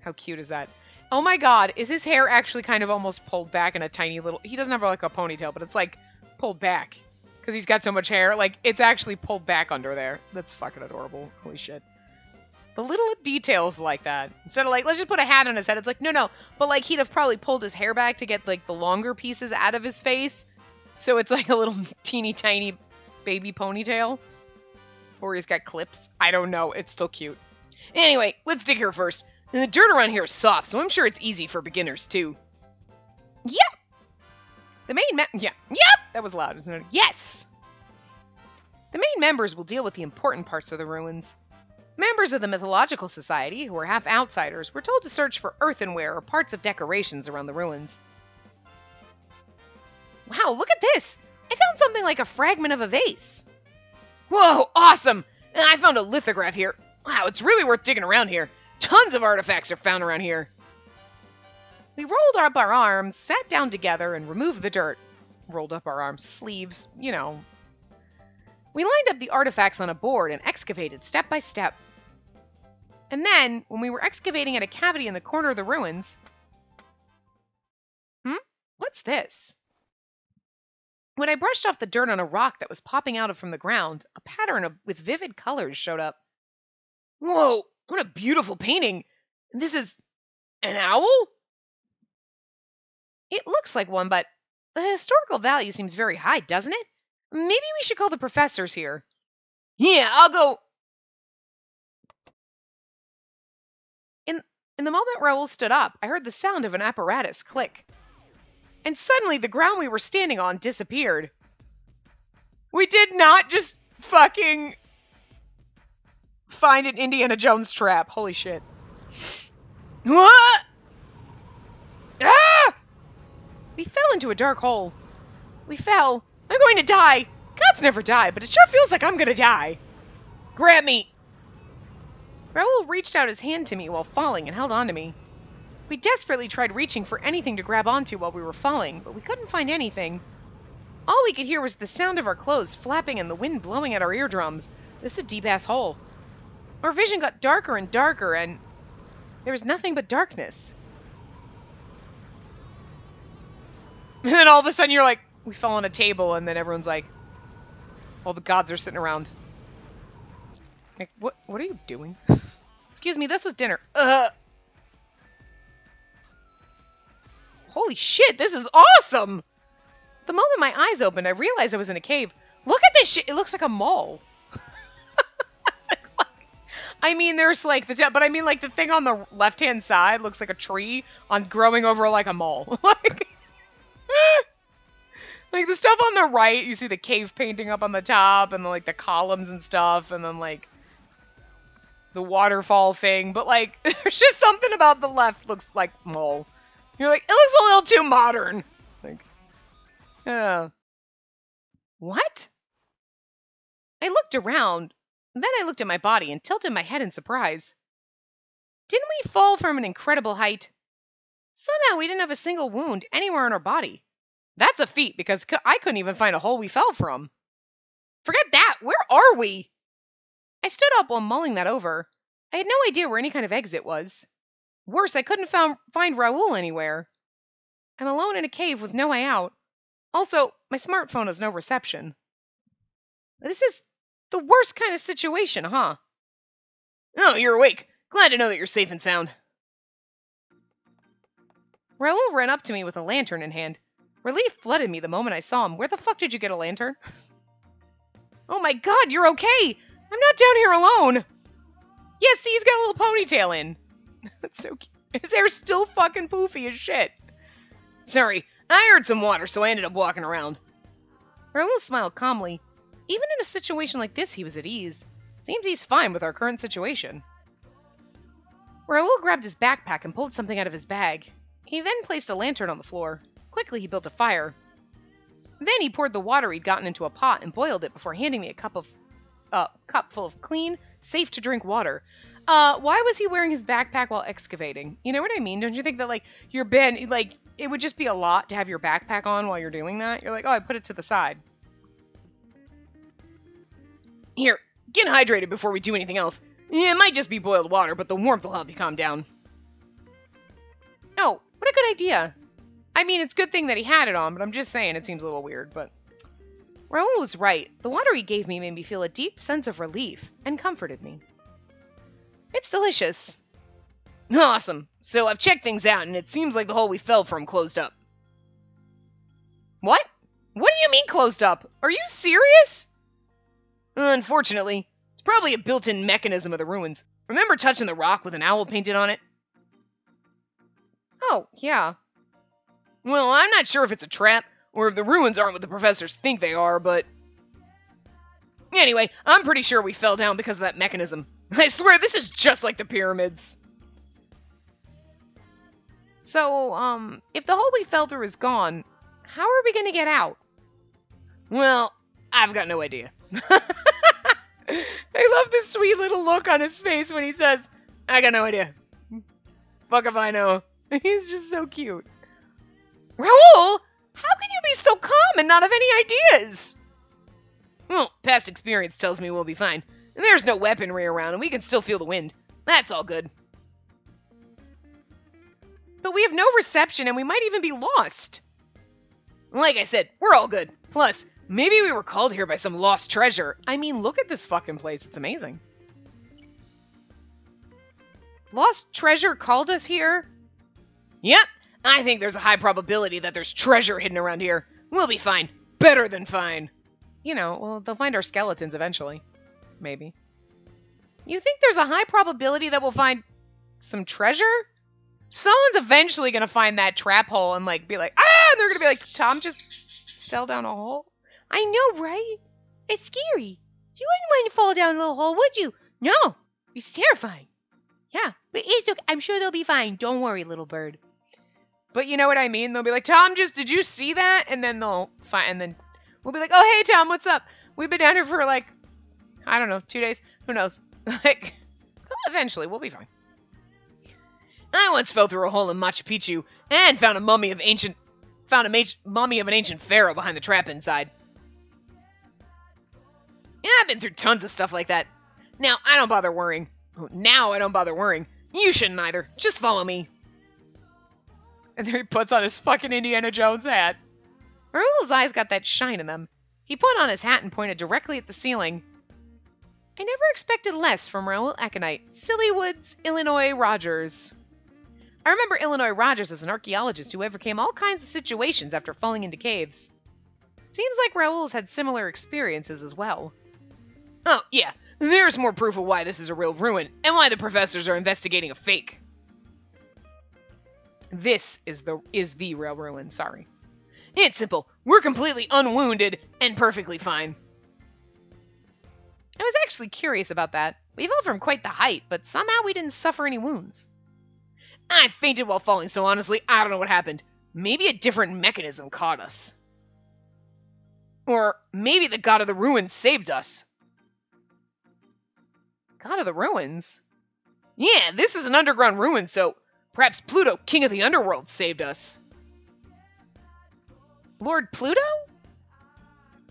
How cute is that? Oh my god, is his hair actually kind of almost pulled back in a tiny little... He doesn't have like a ponytail, but it's like pulled back. Because he's got so much hair. Like, it's actually pulled back under there. That's fucking adorable. Holy shit. The little details like that. Instead of like, let's just put a hat on his head. It's like, no. But like, he'd have probably pulled his hair back to get like the longer pieces out of his face. So it's like a little teeny tiny baby ponytail. Or he's got clips. I don't know. It's still cute. Anyway, let's dig here first. The dirt around here is soft, so I'm sure it's easy for beginners too. Yep! The main Yep! That was loud, isn't it? Yes! The main members will deal with the important parts of the ruins. Members of the Mythological Society, who are half outsiders, were told to search for earthenware or parts of decorations around the ruins. Wow, look at this! I found something like a fragment of a vase. Whoa, awesome! I found a lithograph here. Wow, it's really worth digging around here. Tons of artifacts are found around here. We rolled up our arms, sat down together, and removed the dirt. Rolled up our arms, sleeves, you know. We lined up the artifacts on a board and excavated step by step. And then, when we were excavating at a cavity in the corner of the ruins... What's this? When I brushed off the dirt on a rock that was popping out from the ground, a pattern with vivid colors showed up. Whoa, what a beautiful painting! This is... an owl? It looks like one, but the historical value seems very high, doesn't it? Maybe we should call the professors here. Yeah, I'll go... In the moment Raoul stood up, I heard the sound of an apparatus click. And suddenly the ground we were standing on disappeared. We did not just fucking find an Indiana Jones trap. Holy shit. What? Ah! We fell into a dark hole. We fell. I'm going to die. Gods never die, but it sure feels like I'm gonna die. Grab me. Raoul reached out his hand to me while falling and held on to me. We desperately tried reaching for anything to grab onto while we were falling, but we couldn't find anything. All we could hear was the sound of our clothes flapping and the wind blowing at our eardrums. This is a deep-ass hole. Our vision got darker and darker, and there was nothing but darkness. And then all of a sudden you're like, we fell on a table, and then everyone's like, all the gods are sitting around. Like, what are you doing? Excuse me, this was dinner. Holy shit, this is awesome! The moment my eyes opened, I realized I was in a cave. Look at this shit! It looks like a mall. I mean, there's like but I mean, like the thing on the left-hand side looks like a tree on growing over like a mall. Like, Like, the stuff on the right, you see the cave painting up on the top, and, like, the columns and stuff, and then, like, the waterfall thing. But, like, there's just something about the left looks like mole. You're like, it looks a little too modern. Like, what? I looked around, then I looked at my body and tilted my head in surprise. Didn't we fall from an incredible height? Somehow we didn't have a single wound anywhere on our body. That's a feat, because I couldn't even find a hole we fell from. Forget that! Where are we? I stood up while mulling that over. I had no idea where any kind of exit was. Worse, I couldn't find Raoul anywhere. I'm alone in a cave with no way out. Also, my smartphone has no reception. This is the worst kind of situation, huh? Oh, you're awake. Glad to know that you're safe and sound. Raoul ran up to me with a lantern in hand. Relief flooded me the moment I saw him. Where the fuck did you get a lantern? Oh my god, you're okay! I'm not down here alone! Yeah, see, he's got a little ponytail in. That's so cute. His hair's still fucking poofy as shit. Sorry, I heard some water, so I ended up walking around. Raoul smiled calmly. Even in a situation like this, he was at ease. Seems he's fine with our current situation. Raoul grabbed his backpack and pulled something out of his bag. He then placed a lantern on the floor. Quickly, he built a fire. Then he poured the water he'd gotten into a pot and boiled it before handing me a cup full of clean, safe-to-drink water. Why was he wearing his backpack while excavating? You know what I mean? Don't you think that, like, it would just be a lot to have your backpack on while you're doing that? You're like, oh, I put it to the side. Here, get hydrated before we do anything else. Yeah, it might just be boiled water, but the warmth will help you calm down. Oh, what a good idea. I mean, it's a good thing that he had it on, but I'm just saying it seems a little weird, but... Raoul was right. The water he gave me made me feel a deep sense of relief and comforted me. It's delicious. Awesome. So I've checked things out, and it seems like the hole we fell from closed up. What? What do you mean closed up? Are you serious? Unfortunately, it's probably a built-in mechanism of the ruins. Remember touching the rock with an owl painted on it? Oh, yeah. Well, I'm not sure if it's a trap, or if the ruins aren't what the professors think they are, but... Anyway, I'm pretty sure we fell down because of that mechanism. I swear, this is just like the pyramids. So, if the hole we fell through is gone, how are we gonna get out? Well, I've got no idea. I love this sweet little look on his face when he says, I got no idea. Fuck if I know. He's just so cute. Raoul, how can you be so calm and not have any ideas? Well, past experience tells me we'll be fine. There's no weaponry around and we can still feel the wind. That's all good. But we have no reception and we might even be lost. Like I said, we're all good. Plus, maybe we were called here by some lost treasure. I mean, look at this fucking place. It's amazing. Lost treasure called us here? Yep. I think there's a high probability that there's treasure hidden around here. We'll be fine. Better than fine. You know, well, they'll find our skeletons eventually. Maybe. You think there's a high probability that we'll find some treasure? Someone's eventually gonna find that trap hole and, like, be like, ah! And they're gonna be like, Tom just fell down a hole? I know, right? It's scary. You wouldn't want to fall down a little hole, would you? No. It's terrifying. Yeah, but it's okay. I'm sure they'll be fine. Don't worry, little bird. But you know what I mean? They'll be like, Tom, did you see that? And then they'll find, and then we'll be like, oh, hey, Tom, what's up? We've been down here for, like, I don't know, 2 days. Who knows? Like, eventually, we'll be fine. I once fell through a hole in Machu Picchu and found a mummy of an ancient pharaoh behind the trap inside. Yeah, I've been through tons of stuff like that. Now I don't bother worrying. You shouldn't either. Just follow me. And then he puts on his fucking Indiana Jones hat. Raoul's eyes got that shine in them. He put on his hat and pointed directly at the ceiling. I never expected less from Raoul Aconite, Silly-Woods, Illinois Rogers. I remember Illinois Rogers as an archaeologist who overcame all kinds of situations after falling into caves. Seems like Raoul's had similar experiences as well. Oh, yeah. There's more proof of why this is a real ruin, and why the professors are investigating a fake. This is the real ruin, sorry. It's simple. We're completely unwounded and perfectly fine. I was actually curious about that. We fell from quite the height, but somehow we didn't suffer any wounds. I fainted while falling, so honestly, I don't know what happened. Maybe a different mechanism caught us. Or maybe the god of the ruins saved us. God of the ruins? Yeah, this is an underground ruin, so perhaps Pluto, king of the underworld, saved us. Lord Pluto?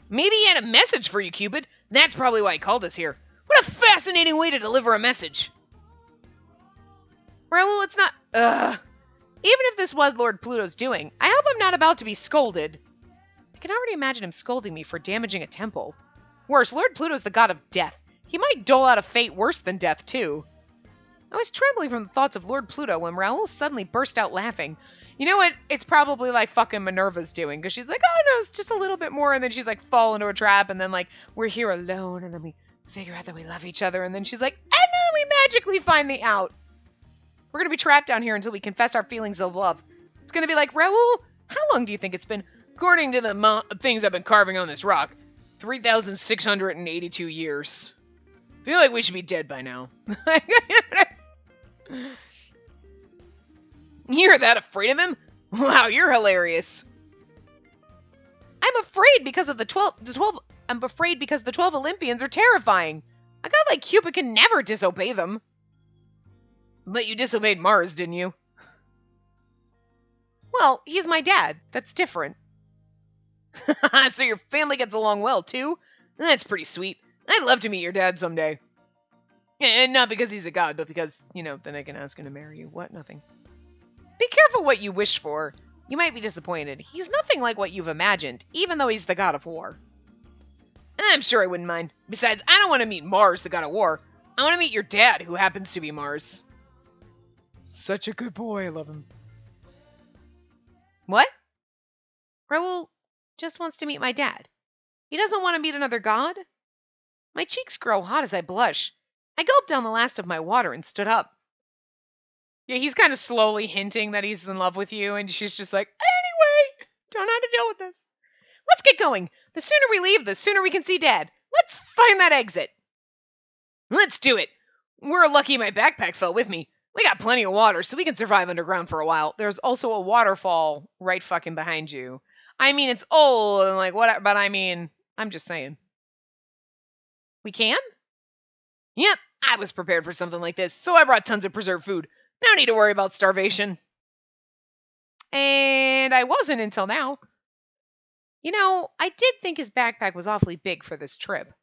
Maybe he had a message for you, Cupid. That's probably why he called us here. What a fascinating way to deliver a message. Raoul, it's not... Even if this was Lord Pluto's doing, I hope I'm not about to be scolded. I can already imagine him scolding me for damaging a temple. Worse, Lord Pluto's the god of death. He might dole out a fate worse than death, too. I was trembling from the thoughts of Lord Pluto when Raoul suddenly burst out laughing. You know what? It's probably like fucking Minerva's doing, because she's like, oh no, it's just a little bit more, and then she's like, fall into a trap, and then like, we're here alone, and then we figure out that we love each other, and then she's like, and then we magically find the out. We're gonna be trapped down here until we confess our feelings of love. It's gonna be like, Raoul, how long do you think it's been? According to the things I've been carving on this rock, 3,682 years. Feel like we should be dead by now. You're that afraid of him? Wow, you're hilarious. I'm afraid because of the 12. I'm afraid because the 12 Olympians are terrifying. A god like Cupid can never disobey them. But you disobeyed Mars, didn't you? Well, he's my dad. That's different. So your family gets along well, too? That's pretty sweet. I'd love to meet your dad someday. And not because he's a god, but because, you know, then I can ask him to marry you. What? Nothing. Be careful what you wish for. You might be disappointed. He's nothing like what you've imagined, even though he's the god of war. I'm sure I wouldn't mind. Besides, I don't want to meet Mars, the god of war. I want to meet your dad, who happens to be Mars. Such a good boy. I love him. What? Raoul just wants to meet my dad. He doesn't want to meet another god? My cheeks grow hot as I blush. I gulped down the last of my water and stood up. Yeah, he's kind of slowly hinting that he's in love with you, and she's just like, anyway, don't know how to deal with this. Let's get going. The sooner we leave, the sooner we can see Dad. Let's find that exit. Let's do it. We're lucky my backpack fell with me. We got plenty of water, so we can survive underground for a while. There's also a waterfall right fucking behind you. I mean, it's old and like whatever, but I mean, I'm just saying. We can? Yep, I was prepared for something like this, so I brought tons of preserved food. No need to worry about starvation. And I wasn't until now. You know, I did think his backpack was awfully big for this trip.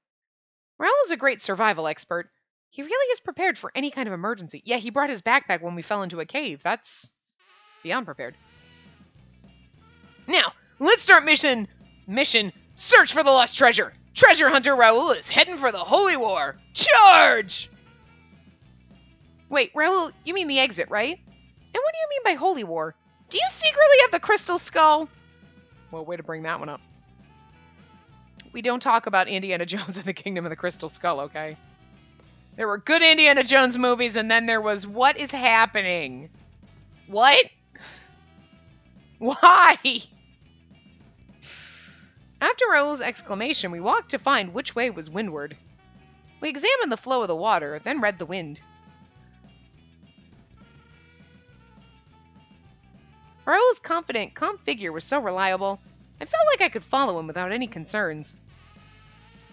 Raoul is a great survival expert. He really is prepared for any kind of emergency. Yeah, he brought his backpack when we fell into a cave. That's beyond prepared. Now, let's start mission. Search for the lost treasure. Treasure hunter Raoul is heading for the Holy War. Charge! Wait, Raoul, you mean the exit, right? And what do you mean by Holy War? Do you secretly have the crystal skull? Well, way to bring that one up. We don't talk about Indiana Jones and the Kingdom of the Crystal Skull, okay? There were good Indiana Jones movies, and then there was What is Happening? What? Why? After Raoul's exclamation, we walked to find which way was windward. We examined the flow of the water, then read the wind. Raoul's confident, calm figure was so reliable, I felt like I could follow him without any concerns.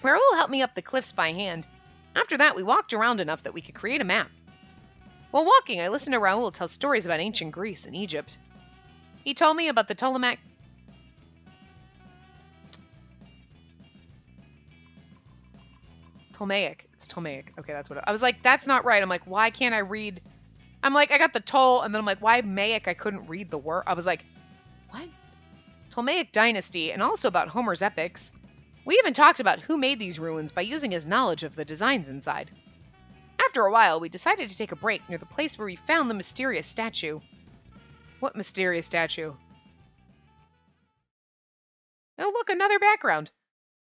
Raoul helped me up the cliffs by hand. After that, we walked around enough that we could create a map. While walking, I listened to Raoul tell stories about ancient Greece and Egypt. He told me about the Ptolemaic... It's Ptolemaic. Okay, that's what I was like, that's not right. I'm like, why can't I read... I'm like, I got the toll, and then I'm like, why Maic? I couldn't read the word. I was like, what? Ptolemaic dynasty, and also about Homer's epics. We even talked about who made these ruins by using his knowledge of the designs inside. After a while, we decided to take a break near the place where we found the mysterious statue. What mysterious statue? Oh, look, another background.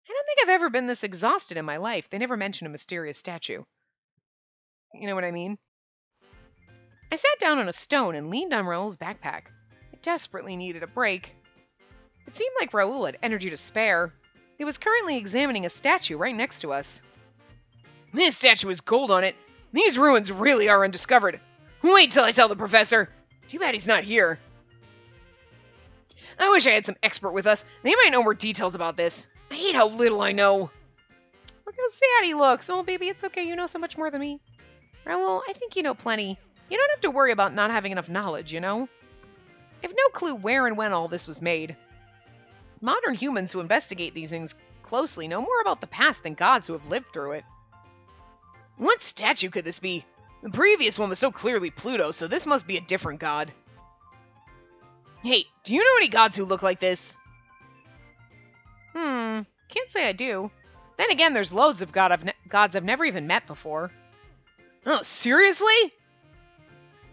I don't think I've ever been this exhausted in my life. They never mention a mysterious statue. You know what I mean? I sat down on a stone and leaned on Raoul's backpack. I desperately needed a break. It seemed like Raoul had energy to spare. He was currently examining a statue right next to us. This statue has gold on it. These ruins really are undiscovered. Wait till I tell the professor. Too bad he's not here. I wish I had some expert with us. They might know more details about this. I hate how little I know. Look how sad he looks. Oh, baby, it's okay. You know so much more than me. Raoul, I think you know plenty. You don't have to worry about not having enough knowledge, you know? I have no clue where and when all this was made. Modern humans who investigate these things closely know more about the past than gods who have lived through it. What statue could this be? The previous one was so clearly Pluto, so this must be a different god. Hey, do you know any gods who look like this? Can't say I do. Then again, there's loads of gods I've never even met before. Oh, seriously?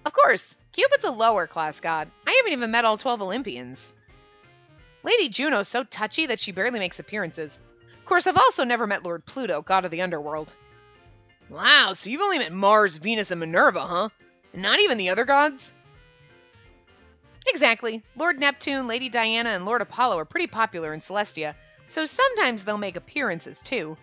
Of course, Cupid's a lower class god. I haven't even met all 12 Olympians. Lady Juno's so touchy that she barely makes appearances. Of course, I've also never met Lord Pluto, god of the underworld. Wow, so you've only met Mars, Venus, and Minerva, huh? And not even the other gods? Exactly. Lord Neptune, Lady Diana, and Lord Apollo are pretty popular in Celestia, so sometimes they'll make appearances too.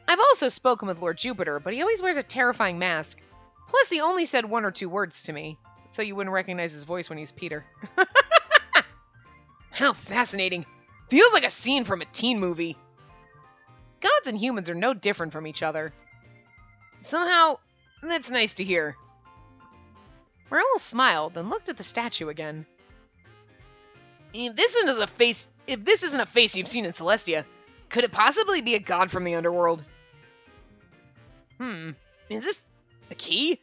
I've also spoken with Lord Jupiter, but he always wears a terrifying mask. Plus, he only said 1 or 2 words to me, so you wouldn't recognize his voice when he's Peter. How fascinating. Feels like a scene from a teen movie. Gods and humans are no different from each other. Somehow, that's nice to hear. Raoul smiled, then looked at the statue again. If this isn't a face you've seen in Celestia, could it possibly be a god from the underworld? Is this a key?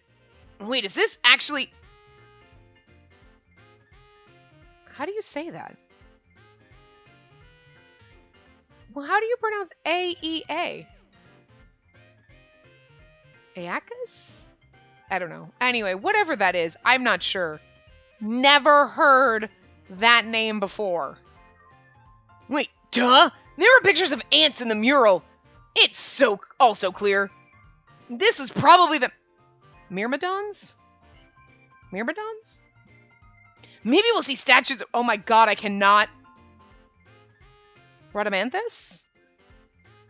Wait, is this actually... How do you say that? Well, how do you pronounce A-E-A? Aeacus? I don't know. Anyway, whatever that is, I'm not sure. Never heard that name before. Wait, duh! There are pictures of ants in the mural. It's so also clear. This was probably the... Myrmidons? Myrmidons? Maybe we'll see statues of... Oh my god, I cannot... Rhadamanthus?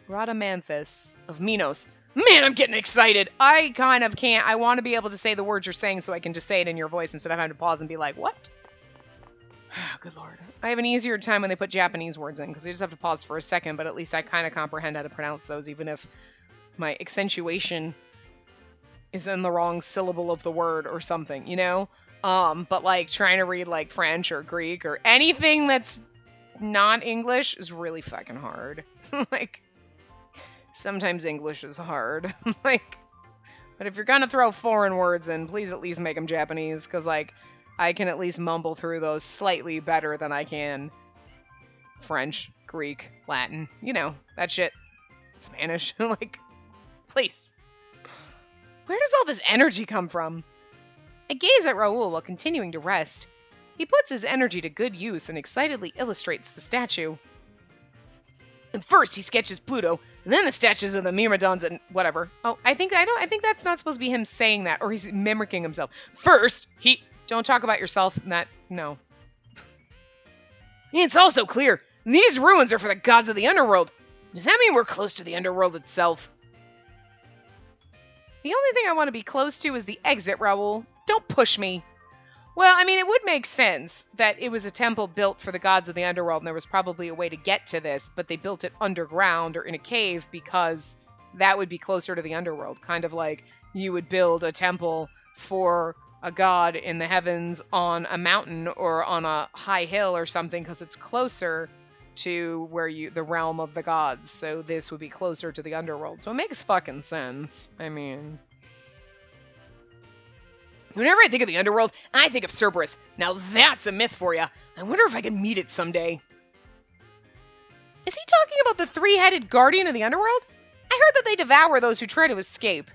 Rhadamanthus of Minos. Man, I'm getting excited. I kind of can't. I want to be able to say the words you're saying so I can just say it in your voice instead of having to pause and be like, what? Good lord. I have an easier time when they put Japanese words in because you just have to pause for a second, but at least I kind of comprehend how to pronounce those, even if my accentuation is in the wrong syllable of the word or something, you know? But like trying to read like French or Greek or anything that's not English is really fucking hard. Like, sometimes English is hard. Like, but if you're gonna throw foreign words in, please at least make them Japanese, because like, I can at least mumble through those slightly better than I can French, Greek, Latin, you know, that shit. Spanish. Like, please. Where does all this energy come from? I gaze at Raoul while continuing to rest. He puts his energy to good use and excitedly illustrates the statue. And first he sketches Pluto, and then the statues of the Myrmidons and whatever. Oh, I think that's not supposed to be him saying that, or he's mimicking himself. First, don't talk about yourself in that, no. It's also clear, these ruins are for the gods of the underworld. Does that mean we're close to the underworld itself? The only thing I want to be close to is the exit, Raoul. Don't push me. Well, I mean, it would make sense that it was a temple built for the gods of the underworld, and there was probably a way to get to this, but they built it underground or in a cave because that would be closer to the underworld. Kind of like you would build a temple for a god in the heavens on a mountain or on a high hill or something because it's closer to where the realm of the gods. So this would be closer to the underworld. So it makes fucking sense. I mean... Whenever I think of the underworld, I think of Cerberus. Now that's a myth for you. I wonder if I can meet it someday. Is he talking about the three-headed guardian of the underworld? I heard that they devour those who try to escape.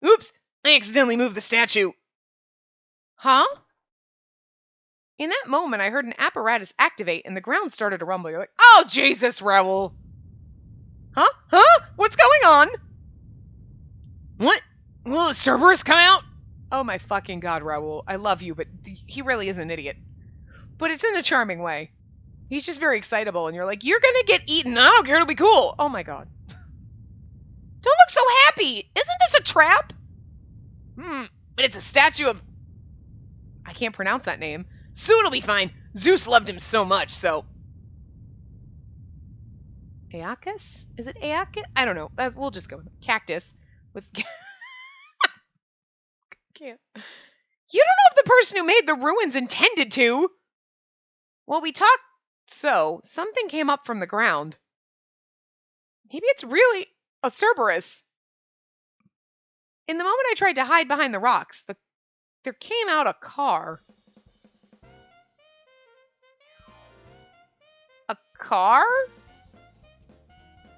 Oops! I accidentally moved the statue. Huh? In that moment, I heard an apparatus activate and the ground started to rumble. You're like, oh, Jesus, Raoul. Huh? Huh? What's going on? What? Will Cerberus come out? Oh my fucking god, Raoul. I love you, but he really is an idiot. but it's in a charming way. He's just very excitable, and you're like, you're gonna get eaten. I don't care. It'll be cool. Oh my god. Don't look so happy. Isn't this a trap? But it's a statue of... I can't pronounce that name. Soon it'll be fine. Zeus loved him so much, so... Aeacus? Is it Aeacus? I don't know. We'll just go with cactus. With... Can't. You don't know if the person who made the ruins intended to. Well, we talked so. Something came up from the ground. Maybe it's really a Cerberus. In the moment I tried to hide behind the rocks, there came out a car. A car?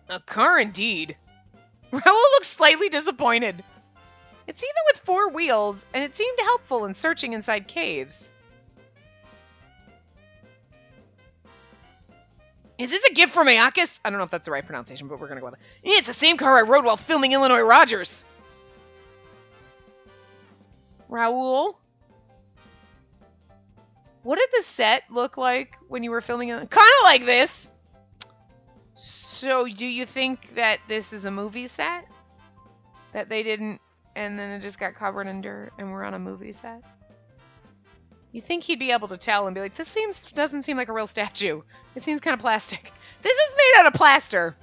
A car indeed. Raoul looked slightly disappointed. It's even with 4 wheels, and it seemed helpful in searching inside caves. Is this a gift from Aeacus? I don't know if that's the right pronunciation, but we're going to go with it. It's the same car I rode while filming Illinois Rogers. Raoul? What did the set look like when you were filming it? Kind of like this. So, do you think that this is a movie set? That they didn't, and then it just got covered in dirt, and we're on a movie set? You think he'd be able to tell and be like, this doesn't seem like a real statue. It seems kind of plastic. This is made out of plaster.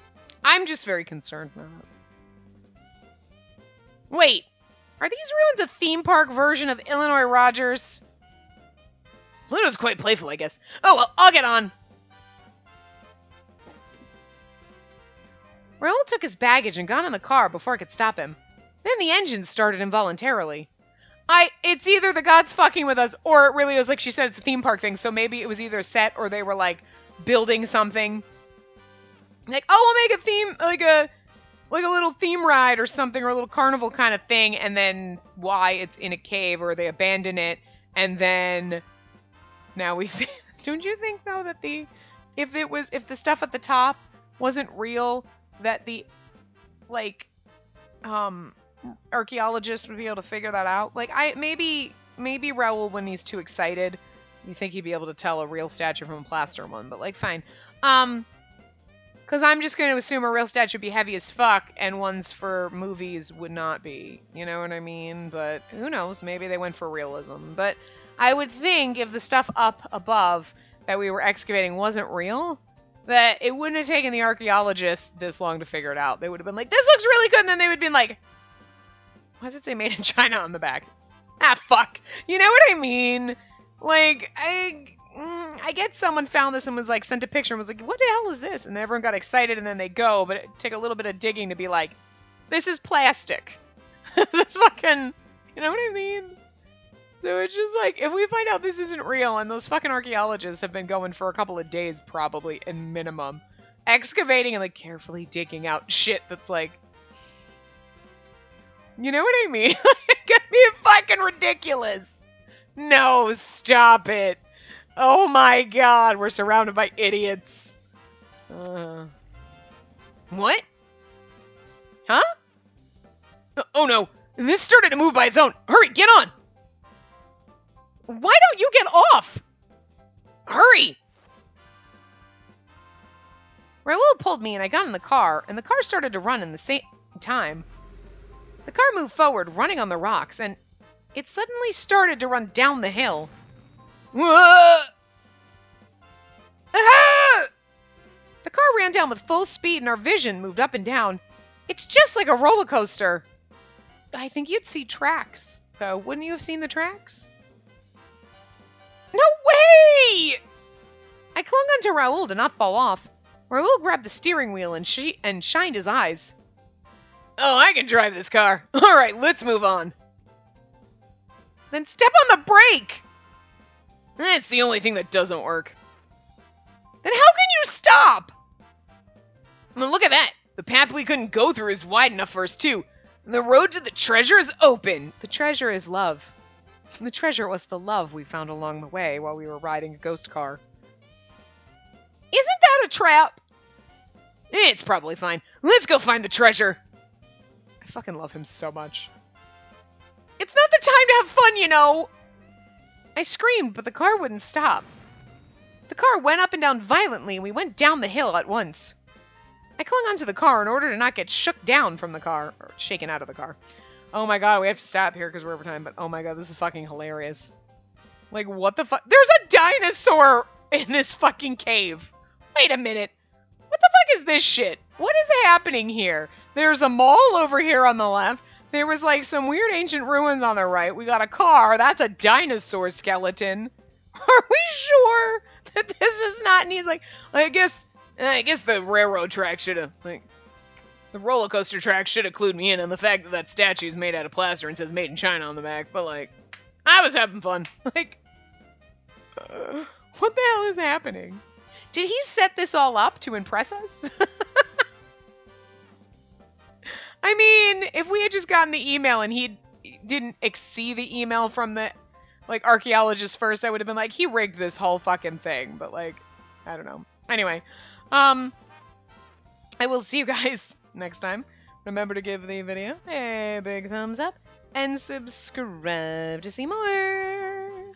I'm just very concerned now. Wait, are these ruins a theme park version of Illinois Rogers? Pluto's quite playful, I guess. Oh, well, I'll get on. Raoul took his baggage and got in the car before I could stop him. Then the engine started involuntarily. It's either the gods fucking with us, or it really is, like she said, it's a theme park thing, so maybe it was either set or they were, like, building something. Like, oh, we'll make a theme, like a little theme ride or something, or a little carnival kind of thing, and then why it's in a cave, or they abandon it, and then now we... Don't you think, though, that if the stuff at the top wasn't real, that the, like, archaeologists would be able to figure that out? Like, maybe Raoul, when he's too excited, you think he'd be able to tell a real statue from a plaster one, but, like, fine. Because I'm just going to assume a real statue would be heavy as fuck, and ones for movies would not be. You know what I mean? But who knows? Maybe they went for realism. But I would think if the stuff up above that we were excavating wasn't real, that it wouldn't have taken the archaeologists this long to figure it out. They would have been like, this looks really good, and then they would have been like, why does it say made in China on the back? Ah, fuck. You know what I mean? Like, I get someone found this and was like, sent a picture and was like, what the hell is this? And everyone got excited and then they go, but it took a little bit of digging to be like, this is plastic. This fucking, you know what I mean? So it's just like, if we find out this isn't real, and those fucking archaeologists have been going for a couple of days probably, in minimum, excavating and like carefully digging out shit that's like, you know what I mean? It's gonna be fucking ridiculous. No, stop it. Oh my god, we're surrounded by idiots. What? Huh? Oh no, this started to move by its own. Hurry, get on! Why don't you get off? Hurry! Raoul pulled me and I got in the car, and the car started to run in the same time. The car moved forward, running on the rocks, and it suddenly started to run down the hill. Ah! The car ran down with full speed and our vision moved up and down. It's just like a roller coaster. I think you'd see tracks, though. Wouldn't you have seen the tracks? No way! I clung onto Raoul to not fall off. Raoul grabbed the steering wheel and shined his eyes. Oh, I can drive this car. All right, let's move on. Then step on the brake! That's the only thing that doesn't work. Then how can you stop? Well, look at that. The path we couldn't go through is wide enough for us, too. The road to the treasure is open. The treasure is love. The treasure was the love we found along the way while we were riding a ghost car. Isn't that a trap? It's probably fine. Let's go find the treasure. I fucking love him so much. It's not the time to have fun, you know. I screamed, but the car wouldn't stop. The car went up and down violently, and we went down the hill at once. I clung onto the car in order to not get shook down from the car, or shaken out of the car. Oh my god, we have to stop here because we're over time, but oh my god, this is fucking hilarious. Like, what the fuck? There's a dinosaur in this fucking cave. Wait a minute. What the fuck is this shit? What is happening here? There's a mall over here on the left. There was like some weird ancient ruins on the right. We got a car. That's a dinosaur skeleton. Are we sure that this is not? And he's like, I guess the railroad track should have, like, the roller coaster track should have clued me in on the fact that that statue is made out of plaster and says made in China on the back. But like, I was having fun. Like, what the hell is happening? Did he set this all up to impress us? I mean, if we had just gotten the email and he didn't see the email from the, like, archaeologist first, I would have been like, he rigged this whole fucking thing. But, like, I don't know. Anyway, I will see you guys next time. Remember to give the video a big thumbs up and subscribe to see more.